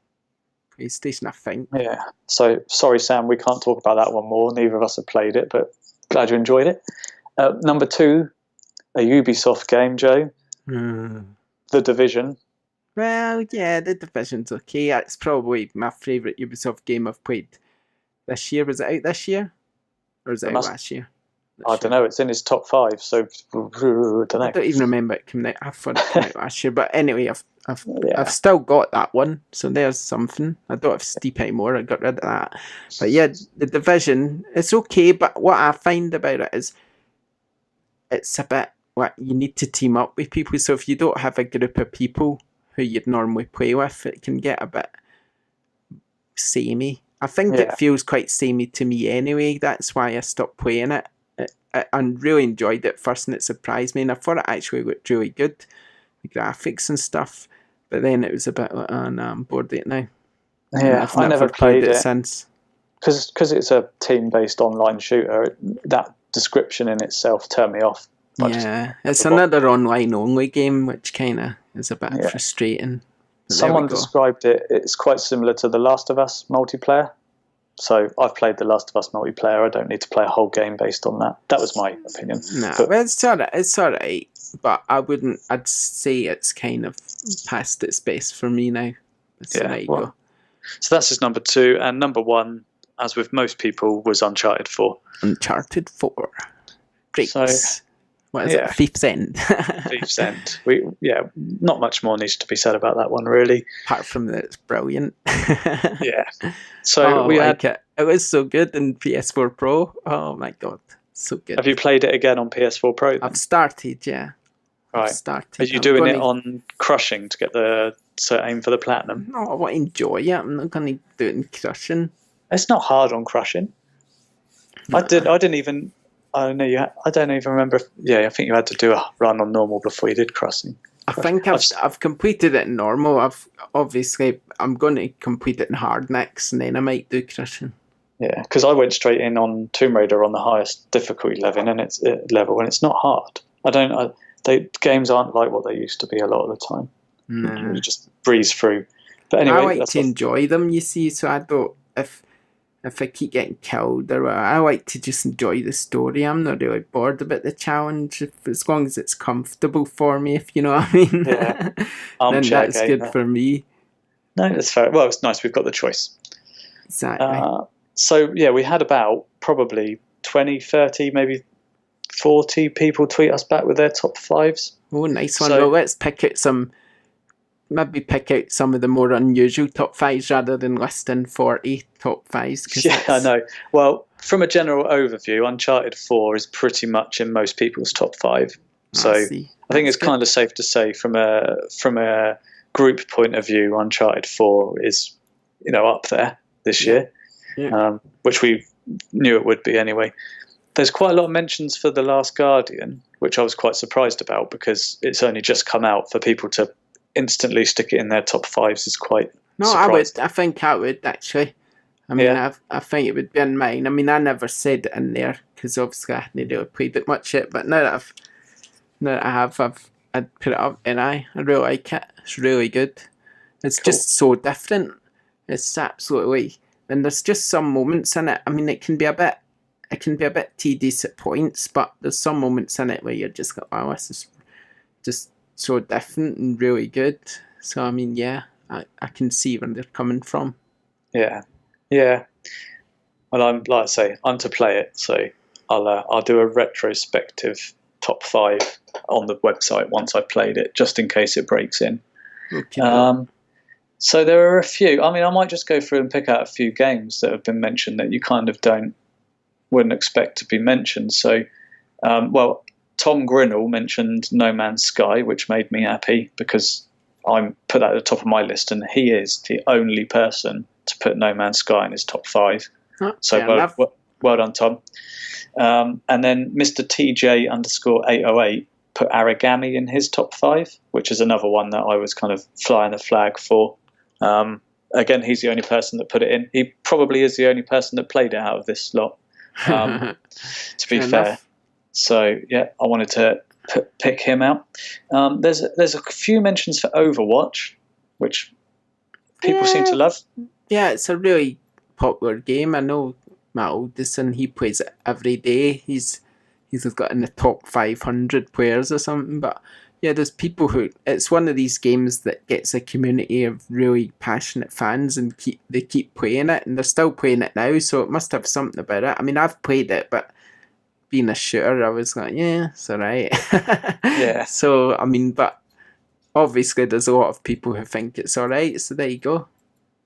PlayStation, I think. Yeah. So, sorry, Sam, we can't talk about that one more. Neither of us have played it, but glad you enjoyed it. Number 2, a Ubisoft game, Joe. The Division. Well, yeah, The Division's okay. It's probably my favourite Ubisoft game I've played this year. Was it out this year? Or was it out last year? I don't know. It's in his top 5, so I don't know. I don't even remember it coming out. I thought it came out last year. But anyway, I've still got that one, so there's something. I don't have Steep anymore. I got rid of that. But yeah, The Division, it's okay, but what I find about it is it's a bit, you need to team up with people. So if you don't have a group of people who you'd normally play with, it can get a bit samey. I think it feels quite samey to me anyway. That's why I stopped playing it. I really enjoyed it first, and it surprised me, and I thought it actually looked really good, the graphics and stuff. But then it was a bit like, oh no, I'm bored of it now. Yeah, I never played it since. Because it's a team-based online shooter, that description in itself turned me off. It's another online-only game, which kind of is a bit frustrating. Someone described it, it's quite similar to The Last of Us multiplayer. So I've played The Last of Us multiplayer. I don't need to play a whole game based on that. That was my opinion. No, it's alright, but I'd say it's kind of past its best for me now. So there you go. So that's his number 2, and number 1, as with most people, was Uncharted 4. Uncharted 4. Great. So, what is it? Thief's End. Thief's End. Not much more needs to be said about that one, really. Apart from that, it's brilliant. Yeah. So it was so good in PS4 Pro. Oh my god, so good. Have you played it again on PS4 Pro? Then? I've started, yeah. Right. Are you doing it on crushing to get to aim for the platinum? No, I want to enjoy it. I'm not going to do it in crushing. It's not hard on crushing. No. I didn't even. I don't know. I don't even remember. I think you had to do a run on normal before you did crushing. I think I've completed it in normal. I'm going to complete it in hard next, and then I might do crushing. Yeah, because I went straight in on Tomb Raider on the highest difficulty level, and it's not hard. Games aren't like what they used to be a lot of the time. No. You just breeze through. But anyway, I like to enjoy them. You see, so I don't if I keep getting killed or whatever, I like to just enjoy the story. I'm not really bored about the challenge as long as it's comfortable for me, if you know what I mean. Yeah. Then that's good for me. No, that's fair. Well, it's nice we've got the choice. Exactly. We had about probably 20, 30, maybe 40 people tweet us back with their top 5s. Oh, nice one. Well, let's pick out some of the more unusual top 5s rather than listing 40 top 5s. Yeah, I know. Well, from a general overview, Uncharted 4 is pretty much in most people's top 5. So I think it's kind of safe to say from a group point of view, Uncharted 4 is up there this year, which we knew it would be anyway. There's quite a lot of mentions for The Last Guardian, which I was quite surprised about because it's only just come out. For people to instantly stick it in their top 5s is quite surprising. I think I would actually. I mean, I think it would be in mine. I mean, I never said it in there because obviously I hadn't really played it much yet. But now that I have, I'd put it up, and I really like it. It's really good. It's just so different. It's absolutely, and there's just some moments in it. I mean, it can be a bit tedious at points, but there's some moments in it where you're just like, wow, this is just so different and really good. So I mean, I can see where they're coming from. Yeah. Well, I'm to play it, so I'll do a retrospective top 5 on the website once I've played it, just in case it breaks in. Okay. So there are a few. I mean, I might just go through and pick out a few games that have been mentioned that you kind of wouldn't expect to be mentioned. So, well, Tom Grinnell mentioned No Man's Sky, which made me happy because I'm put that at the top of my list, and he is the only person to put No Man's Sky in his top 5. So well done, Tom. And then Mr. TJ_808 put Origami in his top 5, which is another one that I was kind of flying the flag for. Again, he's the only person that put it in. He probably is the only person that played it out of this lot, to be fair. So, yeah, I wanted to pick him out. There's a few mentions for Overwatch, which people seem to love. Yeah, it's a really popular game. I know my oldest son, he plays it every day. He's got in the top 500 players or something. But yeah, there's people who, it's one of these games that gets a community of really passionate fans, and they keep playing it, and they're still playing it now, so it must have something about it. I mean, I've played it, but being a shooter, I was like, yeah, it's alright. Yeah. So, I mean, but obviously there's a lot of people who think it's alright, so there you go.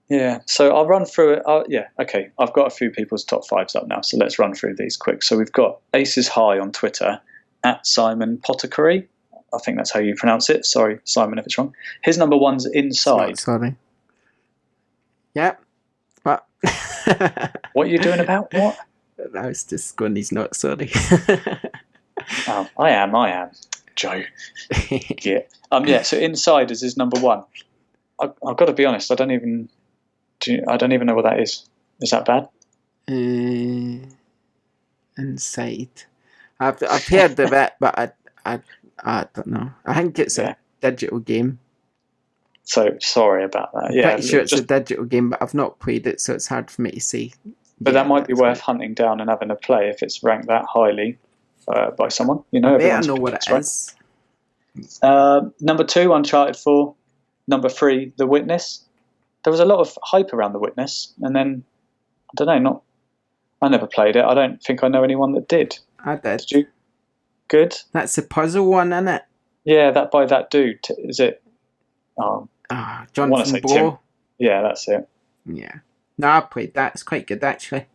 Yeah, so I'll run through it. Yeah, okay. I've got a few people's top 5s up now, so let's run through these quick. So we've got Aces High on Twitter, @Simon Pottery. I think that's how you pronounce it. Sorry, Simon, if it's wrong. His number 1's Inside. Sorry. Yeah. What? What are you doing about what? I was just going, he's not sorry. Oh, I am. Joe. Yeah. Yeah, so Inside is his number 1. I've got to be honest, I don't even know what that is. Is that bad? Inside. I've heard of it, but I don't know. I think it's a digital game. So sorry about that. I'm pretty sure it's a digital game, but I've not played it, so it's hard for me to say. But that might be worth hunting down and having a play if it's ranked that highly by someone. You know, I know what it is. Number 2, Uncharted 4. Number 3, The Witness. There was a lot of hype around The Witness, and then I don't know. I never played it. I don't think I know anyone that did. I did. Did you? Good. That's the puzzle one, isn't it? Yeah, that by that dude. Is it? Jonathan Blow. Yeah, that's it. Yeah. No, I played that. It's quite good, actually.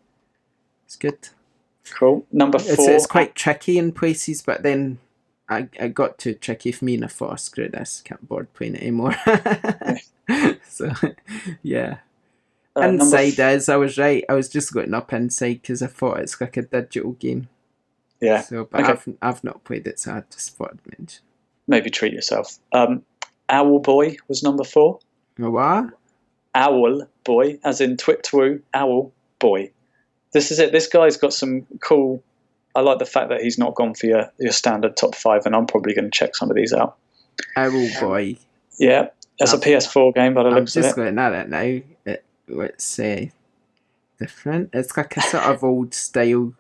It's good. Cool. Number 4. It's quite tricky in places, but then I got too tricky for me, and I thought, screw this, can't board playing it anymore. So, yeah. Inside is, I was right. I was just going up Inside because I thought it's like a digital game. Yeah. So, but okay. I've not played it, so I just thought I'd mention. Maybe treat yourself. Owl Boy was number 4. What? Owl Boy, as in Twitwoo, Owl Boy. This is it. This guy's got some cool. I like the fact that he's not gone for your standard top 5, and I'm probably going to check some of these out. Owl Boy. Yeah, that's a PS4 game, but I'm just looking at it now. Let's different. It's like a sort of old style.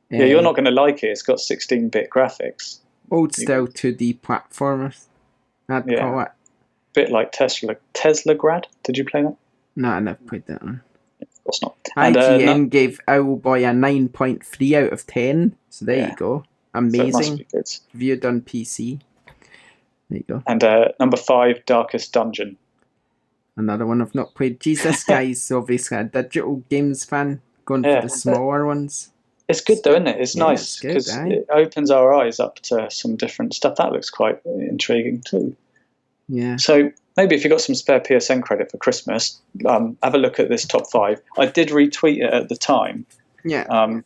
Yeah, you're not going to like it. It's got 16-bit graphics. Old style 2D platformers. I'd call it. Bit like Tesla Grad. Did you play that? No, I never played that one. Of course not. IGN gave Owlboy a 9.3 out of 10. So there you go. Amazing. So it must be good. Viewed on PC. There you go. And number 5, Darkest Dungeon. Another one I've not played. Jesus, guys, obviously a digital games fan. Going for the smaller ones. It's good though, isn't it? It's nice because it opens our eyes up to some different stuff. That looks quite intriguing too. Yeah. So maybe if you've got some spare PSN credit for Christmas, have a look at this top 5. I did retweet it at the time. Yeah.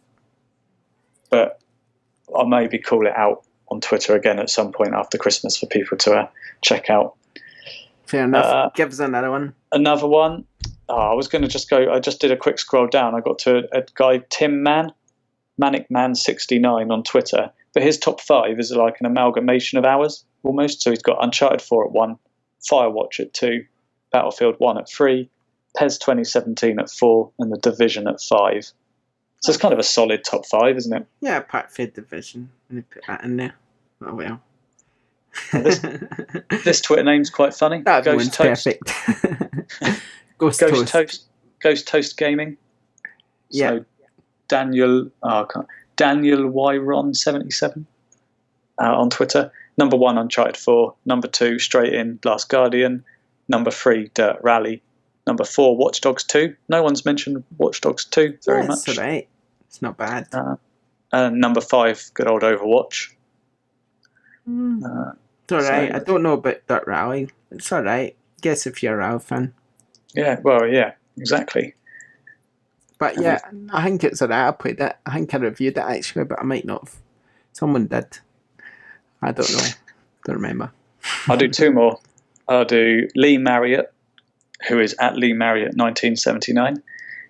But I'll maybe call it out on Twitter again at some point after Christmas for people to check out. Fair enough. Give us another one. Another one. I was going to just go. I just did a quick scroll down. I got to a guy, Tim Mann. ManicMan69 on Twitter, but his top 5 is like an amalgamation of ours almost. So he's got Uncharted 4 at 1, Firewatch at 2, Battlefield 1 at 3, PES 2017 at 4, and The Division at 5. So it's kind of a solid top 5, isn't it? Yeah, apart from Division, and they put that in there. Oh well. This Twitter name's quite funny. That one's perfect. Ghost Toast Gaming. Yeah. So Daniel Yron77 on Twitter. Number 1, Uncharted 4. Number 2, straight in, Last Guardian. Number 3, Dirt Rally. Number 4, Watch Dogs 2. No one's mentioned Watch Dogs 2 very much. It's alright. It's not bad. And number 5, good old Overwatch. It's alright. So- I don't know about Dirt Rally. It's alright. Guess if you're a Rally fan. Yeah, well, yeah, exactly. But yeah, I think it's alright. I played it. I think I reviewed it actually, but I might not have. Someone did. I don't know. Don't remember. I'll do 2 more. I'll do Lee Marriott, who is at Lee Marriott 1979.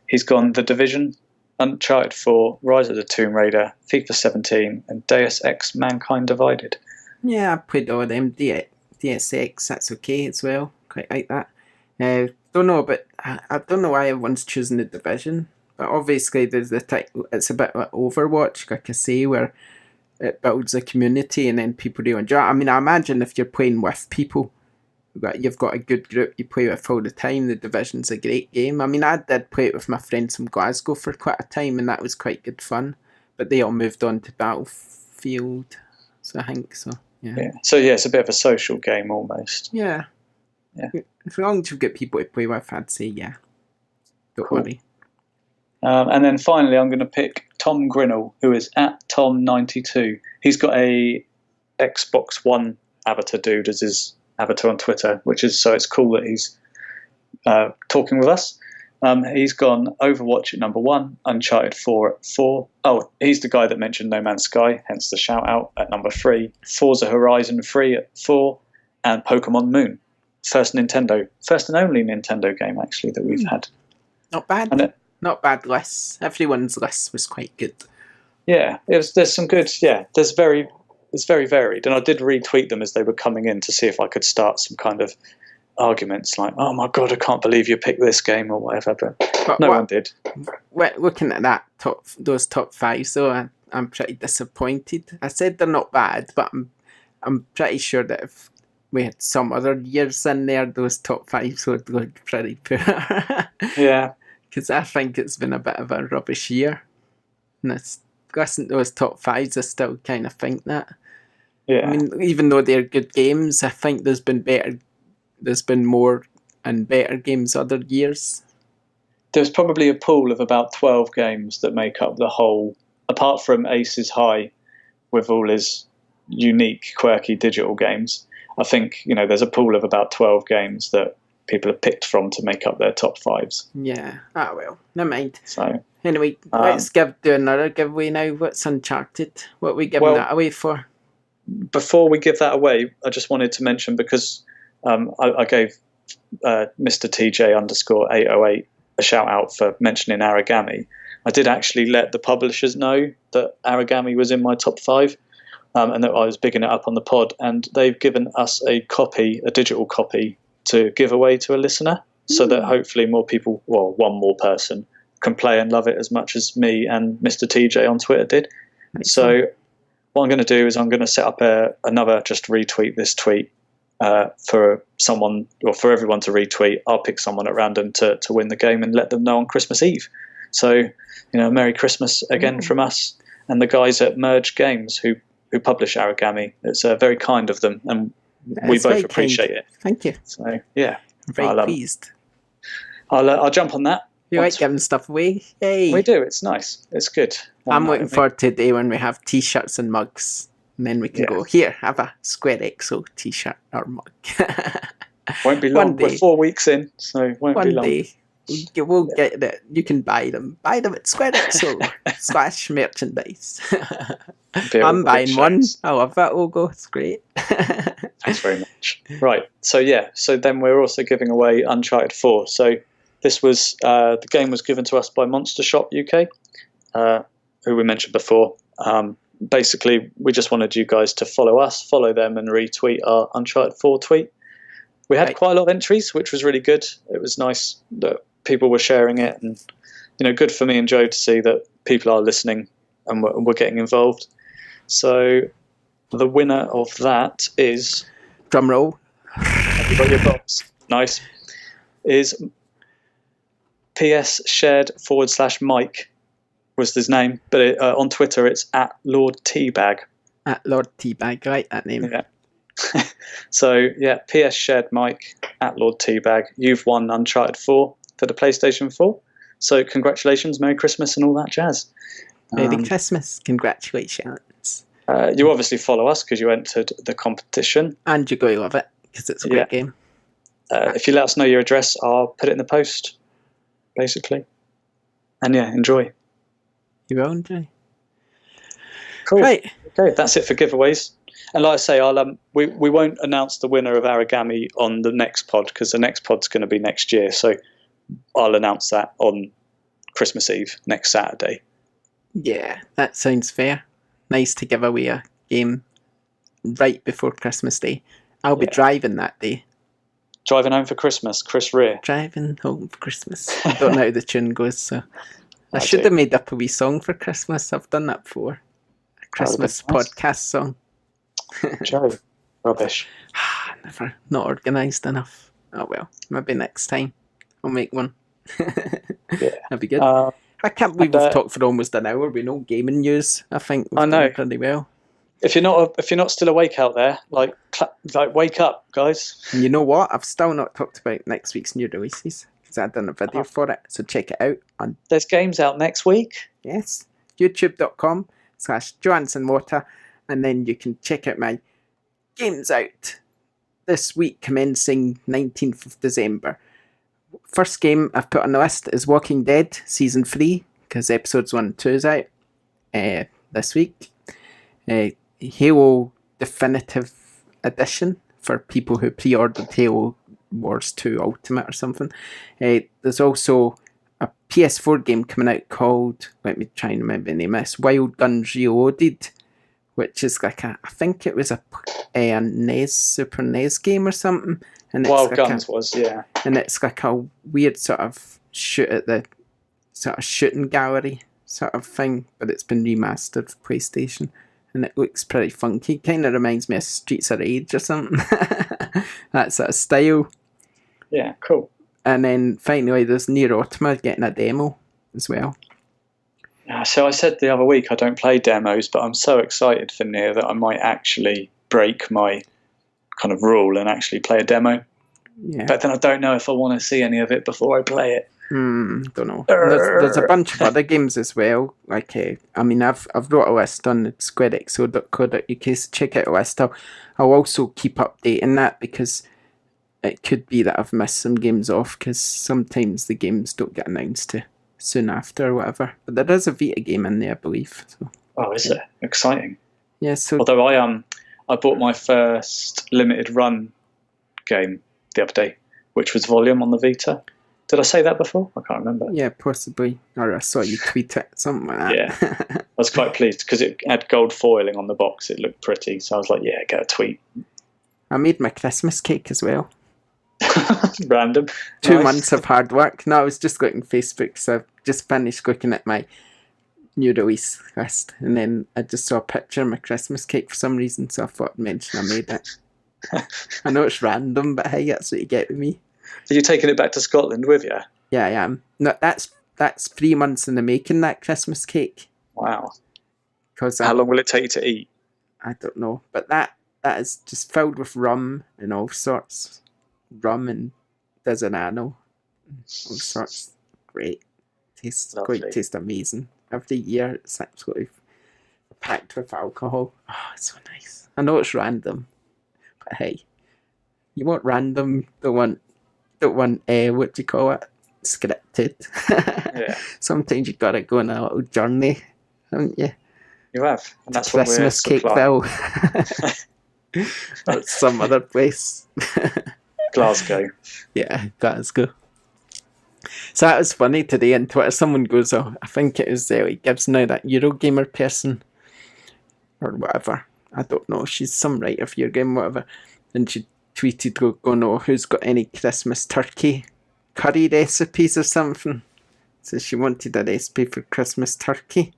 He's gone The Division, Uncharted 4, Rise of the Tomb Raider, FIFA 17, and Deus Ex Mankind Divided. Yeah, I played all of them. DSX, that's okay as well. Quite like that. Don't know, but I don't know why everyone's choosing The Division. But obviously, there's the title. It's a bit like Overwatch, like I say, where it builds a community and then people do enjoy it. I mean, I imagine if you're playing with people, you've got a good group you play with all the time, The Division's a great game. I mean, I did play it with my friends from Glasgow for quite a time, and that was quite good fun. But they all moved on to Battlefield, so I think so. Yeah. So yeah, it's a bit of a social game almost. Yeah. As long as you've got people to play with, I'd say yeah. Don't worry. And then finally, I'm going to pick Tom Grinnell, who is at Tom92. He's got a Xbox One avatar dude as his avatar on Twitter, so it's cool that he's talking with us. He's gone Overwatch at number 1, Uncharted 4 at 4. Oh, he's the guy that mentioned No Man's Sky, hence the shout out at number 3. Forza Horizon 3 at 4, and Pokemon Moon. First and only Nintendo game actually that we've had. Not bad. Not bad lists. Everyone's list was quite good. Yeah, there's some good. Yeah, it's very varied, and I did retweet them as they were coming in to see if I could start some kind of arguments like, "Oh my god, I can't believe you picked this game" or whatever. But no one did. Looking at those top 5, so I'm pretty disappointed. I said they're not bad, but I'm pretty sure that if we had some other years in there, those top 5s would look pretty poor. Yeah. Because I think it's been a bit of a rubbish year. And listen to those top 5s, I still kind of think that. Yeah. I mean, even though they're good games, I think there's been more and better games other years. There's probably a pool of about 12 games that make up the whole, apart from Ace's High, with all his unique, quirky digital games. I think, there's a pool of about 12 games that people have picked from to make up their top 5s. Yeah. Ah, well, never mind. So anyway, let's do another giveaway now. What's Uncharted? What are we giving that away for? Before we give that away, I just wanted to mention, because I gave Mr. TJ _808 a shout out for mentioning Aragami. I did actually let the publishers know that Aragami was in my top 5. And that I was bigging it up on the pod, and they've given us a digital copy to give away to a listener, so that hopefully more people, one more person, can play and love it as much as me and Mr. TJ on Twitter did. So what I'm going to do is I'm going to set up another, just retweet this tweet for someone, or for everyone to retweet. I'll pick someone at random to win the game and let them know on Christmas Eve. So, Merry Christmas again from us and the guys at Merge Games who publish Aragami. It's very kind of them, and we both appreciate it. Thank you. So yeah, very pleased. I'll jump on that. You like giving stuff away? Yay! We do. It's nice. It's good. I'm looking forward to the day when we have T-shirts and mugs, and then we can go here. Have a SquareXO T-shirt or mug. Won't be long. We're 4 weeks in, so won't be long. One day. We'll get it. You can buy them. Buy them at SquareXO / merchandise. I'm buying one. I love that logo. It's great. Thanks very much. Right. So then we're also giving away Uncharted 4. So this was the game was given to us by Monster Shop UK, who we mentioned before. Basically, we just wanted you guys to follow us, follow them, and retweet our Uncharted 4 tweet. We had quite a lot of entries, which was really good. It was nice that people were sharing it, and good for me and Joe to see that people are listening and we're getting involved. So the winner of that is, drum roll. Have you got your box? Nice. Is PS shared / Mike was his name, but on Twitter it's at Lord Teabag. At Lord Teabag, right? That name. Yeah. So yeah, PS shared Mike at Lord Teabag. You've won Uncharted 4 for the PlayStation 4. So congratulations, Merry Christmas, and all that jazz. Merry Christmas. Congratulations. You obviously follow us because you entered the competition. And you're going to love it because it's a great game. If you let us know your address, I'll put it in the post, basically. And yeah, enjoy. You will enjoy. Cool. Right. Okay, that's it for giveaways. And like I say, we won't announce the winner of Origami on the next pod because the next pod's going to be next year. So I'll announce that on Christmas Eve, next Saturday. Yeah, that sounds fair. Nice to give away a game right before Christmas Day. I'll be driving that day. Driving home for Christmas, Chris Rea. Driving home for Christmas. I don't know how the tune goes, so I should have made up a wee song for Christmas. I've done that before. A Christmas podcast song. Joe. Rubbish. Never. Not organised enough. Oh well, maybe next time I'll make one. That'd be good. I can't believe we've talked for almost an hour with no gaming news. I think we've done pretty well. If you're not still awake out there, like wake up, guys. And you know what? I've still not talked about next week's new releases because I've done a video for it. So check it out. There's games out next week. Yes, youtube.com/JohansonWater, and then you can check out my games out this week, commencing 19th of December. First game I've put on the list is Walking Dead Season 3, because episodes 1 and 2 is out this week. Halo Definitive Edition for people who pre-ordered Halo Wars 2 Ultimate or something. There's also a PS4 game coming out called, let me try and remember the name, it's Wild Guns Reloaded, which is like I think it was a NES, Super NES game or something. And Wild Guns was, yeah. And it's like a weird sort of shoot at the sort of shooting gallery sort of thing, but it's been remastered for PlayStation. And it looks pretty funky. Kind of reminds me of Streets of Rage or something. That sort of style. Yeah, cool. And then finally there's Nier Automata getting a demo as well. So I said the other week I don't play demos, but I'm so excited for Nier that I might actually break my kind of rule and actually play a demo. Yeah. But then I don't know if I want to see any of it before I play it. Don't know. There's a bunch of other games as well. Like, I mean, I've wrote a list on SquareXO.co.uk, so check out a list. I'll also keep updating that because it could be that I've missed some games off because sometimes the games don't get announced to soon after or whatever. But there is a Vita game in there, I believe. So. Oh, is it? Exciting. Yeah. So although I bought my first limited run game the other day, which was Volume on the Vita. Did I say that before? I can't remember. Yeah, possibly. Or I saw you tweet it, something like that. Yeah. I was quite pleased because it had gold foiling on the box. It looked pretty. So I was like, yeah, get a tweet. I made my Christmas cake as well. Random. 2 months of hard work. No, I was just looking at Facebook, so I've just finished looking at my new release list. And then I just saw a picture of my Christmas cake for some reason, so I thought I'd mention I made it. I know it's random, but hey, that's what you get with me. Are you taking it back to Scotland with you? Yeah, I am. No, that's 3 months in the making, that Christmas cake. Wow. How long will it take you to eat? I don't know, but that is just filled with rum and all sorts. Rum and Disaronno, all sorts. Great. Tastes amazing. Every year it's absolutely packed with alcohol. Oh, it's so nice. I know it's random, but hey, you want random, don't want what do you call it? Scripted. Yeah. Sometimes you gotta go on a little journey, haven't you? You have. And that's Christmas Cakeville. Or some other place. Glasgow. Yeah, Glasgow. So that was funny today on Twitter. Someone goes, I think it was Gibbs now, that Eurogamer person or whatever. I don't know. She's some writer for Eurogame, whatever. And she tweeted, go, who's got any Christmas turkey curry recipes or something? So she wanted a recipe for Christmas turkey.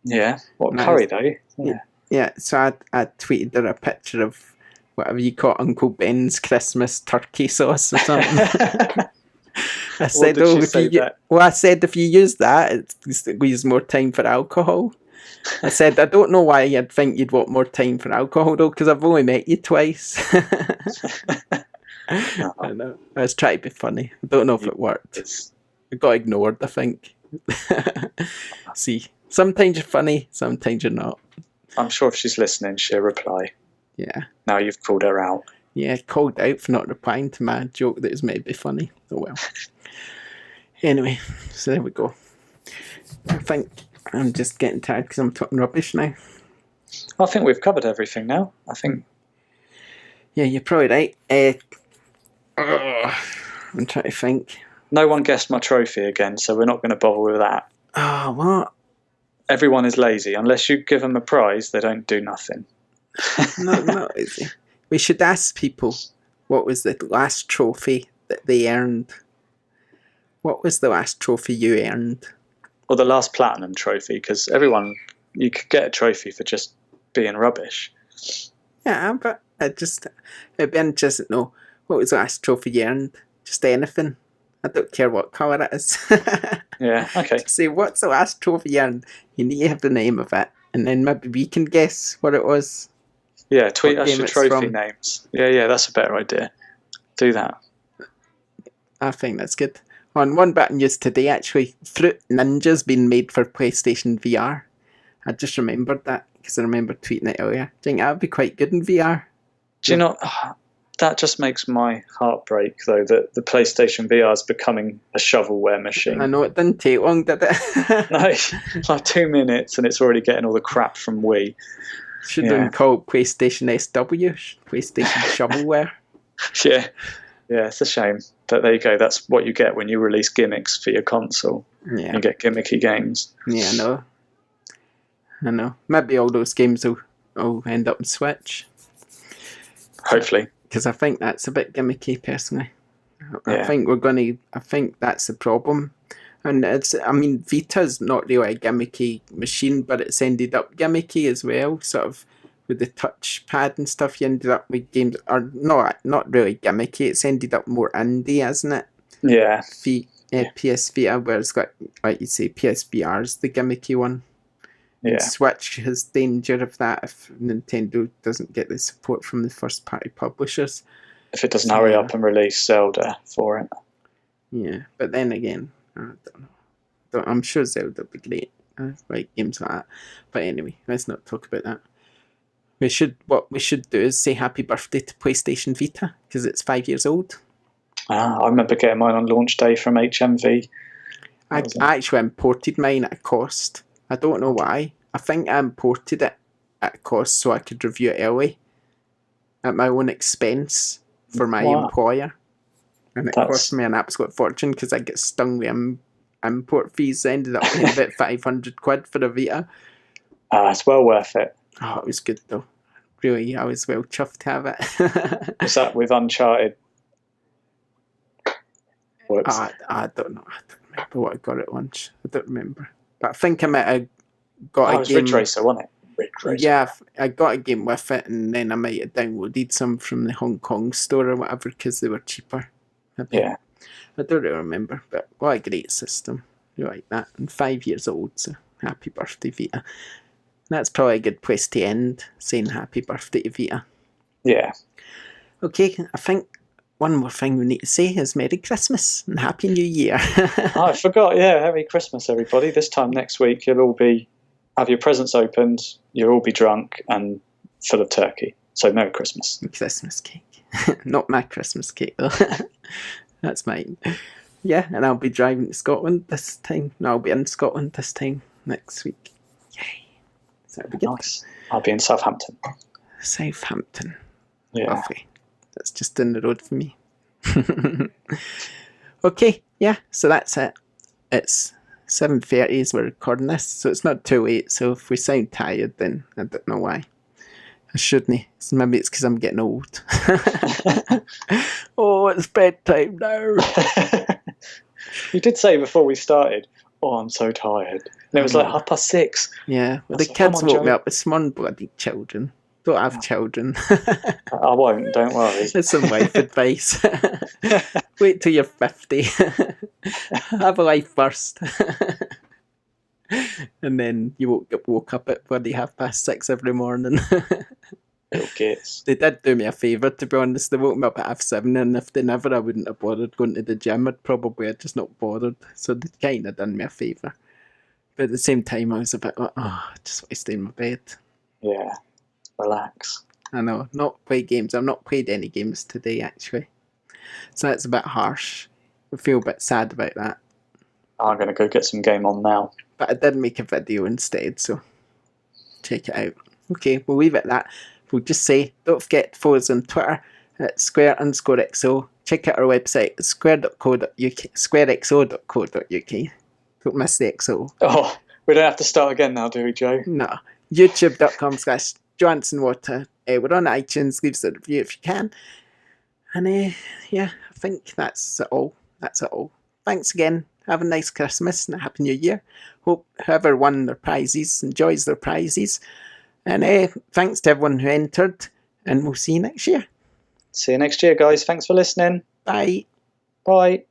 Yeah. What curry though? Yeah. Yeah. So I tweeted her a picture of whatever you call Uncle Ben's Christmas turkey sauce or something. I said, I said if you use that, it leaves more time for alcohol. I said, I don't know why you'd think you'd want more time for alcohol, though, because I've only met you twice. I know. I was trying to be funny. I don't know if it worked. I got ignored, I think. See, sometimes you're funny, sometimes you're not. I'm sure if she's listening, she'll reply. Yeah. Now you've called her out. Yeah, called out for not replying to my joke that was meant to be funny. Oh well. Anyway, so there we go. I think I'm just getting tired because I'm talking rubbish now. I think we've covered everything now. I think. Yeah, you're probably right. I'm trying to think. No one guessed my trophy again, so we're not going to bother with that. Oh, what? Everyone is lazy. Unless you give them a prize, they don't do nothing. Not easy. We should ask people what was the last trophy that they earned. What was the last trophy you earned? Or the last platinum trophy, because you could get a trophy for just being rubbish. Yeah, but it'd be interesting to know what was the last trophy you earned. Just anything. I don't care what colour it is. Yeah, okay. Just say, what's the last trophy you earned? You need to have the name of it, and then maybe we can guess what it was. Yeah, tweet us your trophy names. Yeah, that's a better idea. Do that. I think that's good. On one bit news today, actually, Fruit Ninja's been made for PlayStation VR. I just remembered that because I remember tweeting it earlier. I think that would be quite good in VR. Do you know, that just makes my heart break, though, that the PlayStation VR is becoming a shovelware machine. I know, it didn't take long, did it? No, it's like 2 minutes and it's already getting all the crap from Wii. Should have been called PlayStation SW, PlayStation shovelware. Yeah, it's a shame. But there you go, that's what you get when you release gimmicks for your console. Yeah. You get gimmicky games. Yeah, I know. Maybe all those games will end up on Switch. Hopefully. Because I think that's a bit gimmicky, personally. Yeah. I think that's the problem. And Vita's not really a gimmicky machine, but it's ended up gimmicky as well, sort of with the touchpad and stuff. You ended up with games are not really gimmicky. It's ended up more indie, hasn't it? Yeah. PS Vita, where it's got, like you say, PSVR is the gimmicky one. Yeah. And Switch has danger of that if Nintendo doesn't get the support from the first party publishers. If it doesn't hurry up and release Zelda for it. Yeah, but then again, I don't know. I'm sure Zelda will be great. Like games like that. But anyway, let's not talk about that. What we should do is say happy birthday to PlayStation Vita, because it's 5 years old. I remember getting mine on launch day from HMV. I actually imported mine at a cost. I don't know why. I think I imported it at a cost so I could review it early at my own expense for my employer. And it cost me an absolute fortune because I get stung with import fees. I ended up paying about 500 quid for a Vita. It's well worth it. Oh, it was good though. Really, I was well chuffed to have it. Was that with Uncharted? I don't know. I don't remember what I got at lunch. I don't remember. But I think I might have got a game. Ridge Racer, wasn't it? Ridge Racer. Yeah, I got a game with it, and then I might have downloaded some from the Hong Kong store or whatever because they were cheaper. Yeah. I don't really remember, but what a great system. You like that. And 5 years old, so happy birthday, Vita. That's probably a good place to end, saying happy birthday to Vita. Yeah. Okay, I think one more thing we need to say is Merry Christmas and Happy New Year. I forgot, yeah. Merry Christmas, everybody. This time next week, you'll all have your presents opened, you'll all be drunk and full of turkey. So Merry Christmas. Christmas cake. Not my Christmas cake, though. That's mine. Yeah, and I'll be driving to Scotland this time. No, I'll be in Scotland this time next week. Yay. So that'll be good. Nice. I'll be in Southampton. Southampton. Yeah. Lovely. That's just down the road for me. Okay, yeah, so that's it. It's 7:30 as we're recording this, so it's not too late. So if we sound tired, then I don't know why. I shouldn't. So maybe it's because I'm getting old. Oh, it's bedtime now. You did say before we started, oh, I'm so tired. And it was like 6:30. Yeah, well, the kids woke me up. It's small bloody children. Don't have children. I won't, don't worry. That's some life advice. Wait till you're 50. Have a life first. And then you woke up at bloody 6:30 every morning. Bill Gates. They did do me a favour, to be honest. They woke me up at 7:30, and if they never, I wouldn't have bothered going to the gym. I'd probably have just not bothered. So they kind of done me a favour. But at the same time, I was a bit like, I just want to stay in my bed. Yeah, relax. I know, not play games. I've not played any games today, actually. So that's a bit harsh. I feel a bit sad about that. I'm going to go get some game on now. But I did make a video instead, so check it out. Okay, we'll leave it at that. We'll just say, don't forget to follow us on Twitter at Square_XO. Check out our website at squarexo.co.uk. Don't miss the XO. Oh, we don't have to start again now, do we, Joe? No. YouTube.com/JohansonWater. We're on iTunes. Leave us a review if you can. And yeah, I think that's it all. Thanks again. Have a nice Christmas and a Happy New Year. Hope whoever won their prizes enjoys their prizes. And thanks to everyone who entered. And we'll see you next year. See you next year, guys. Thanks for listening. Bye. Bye.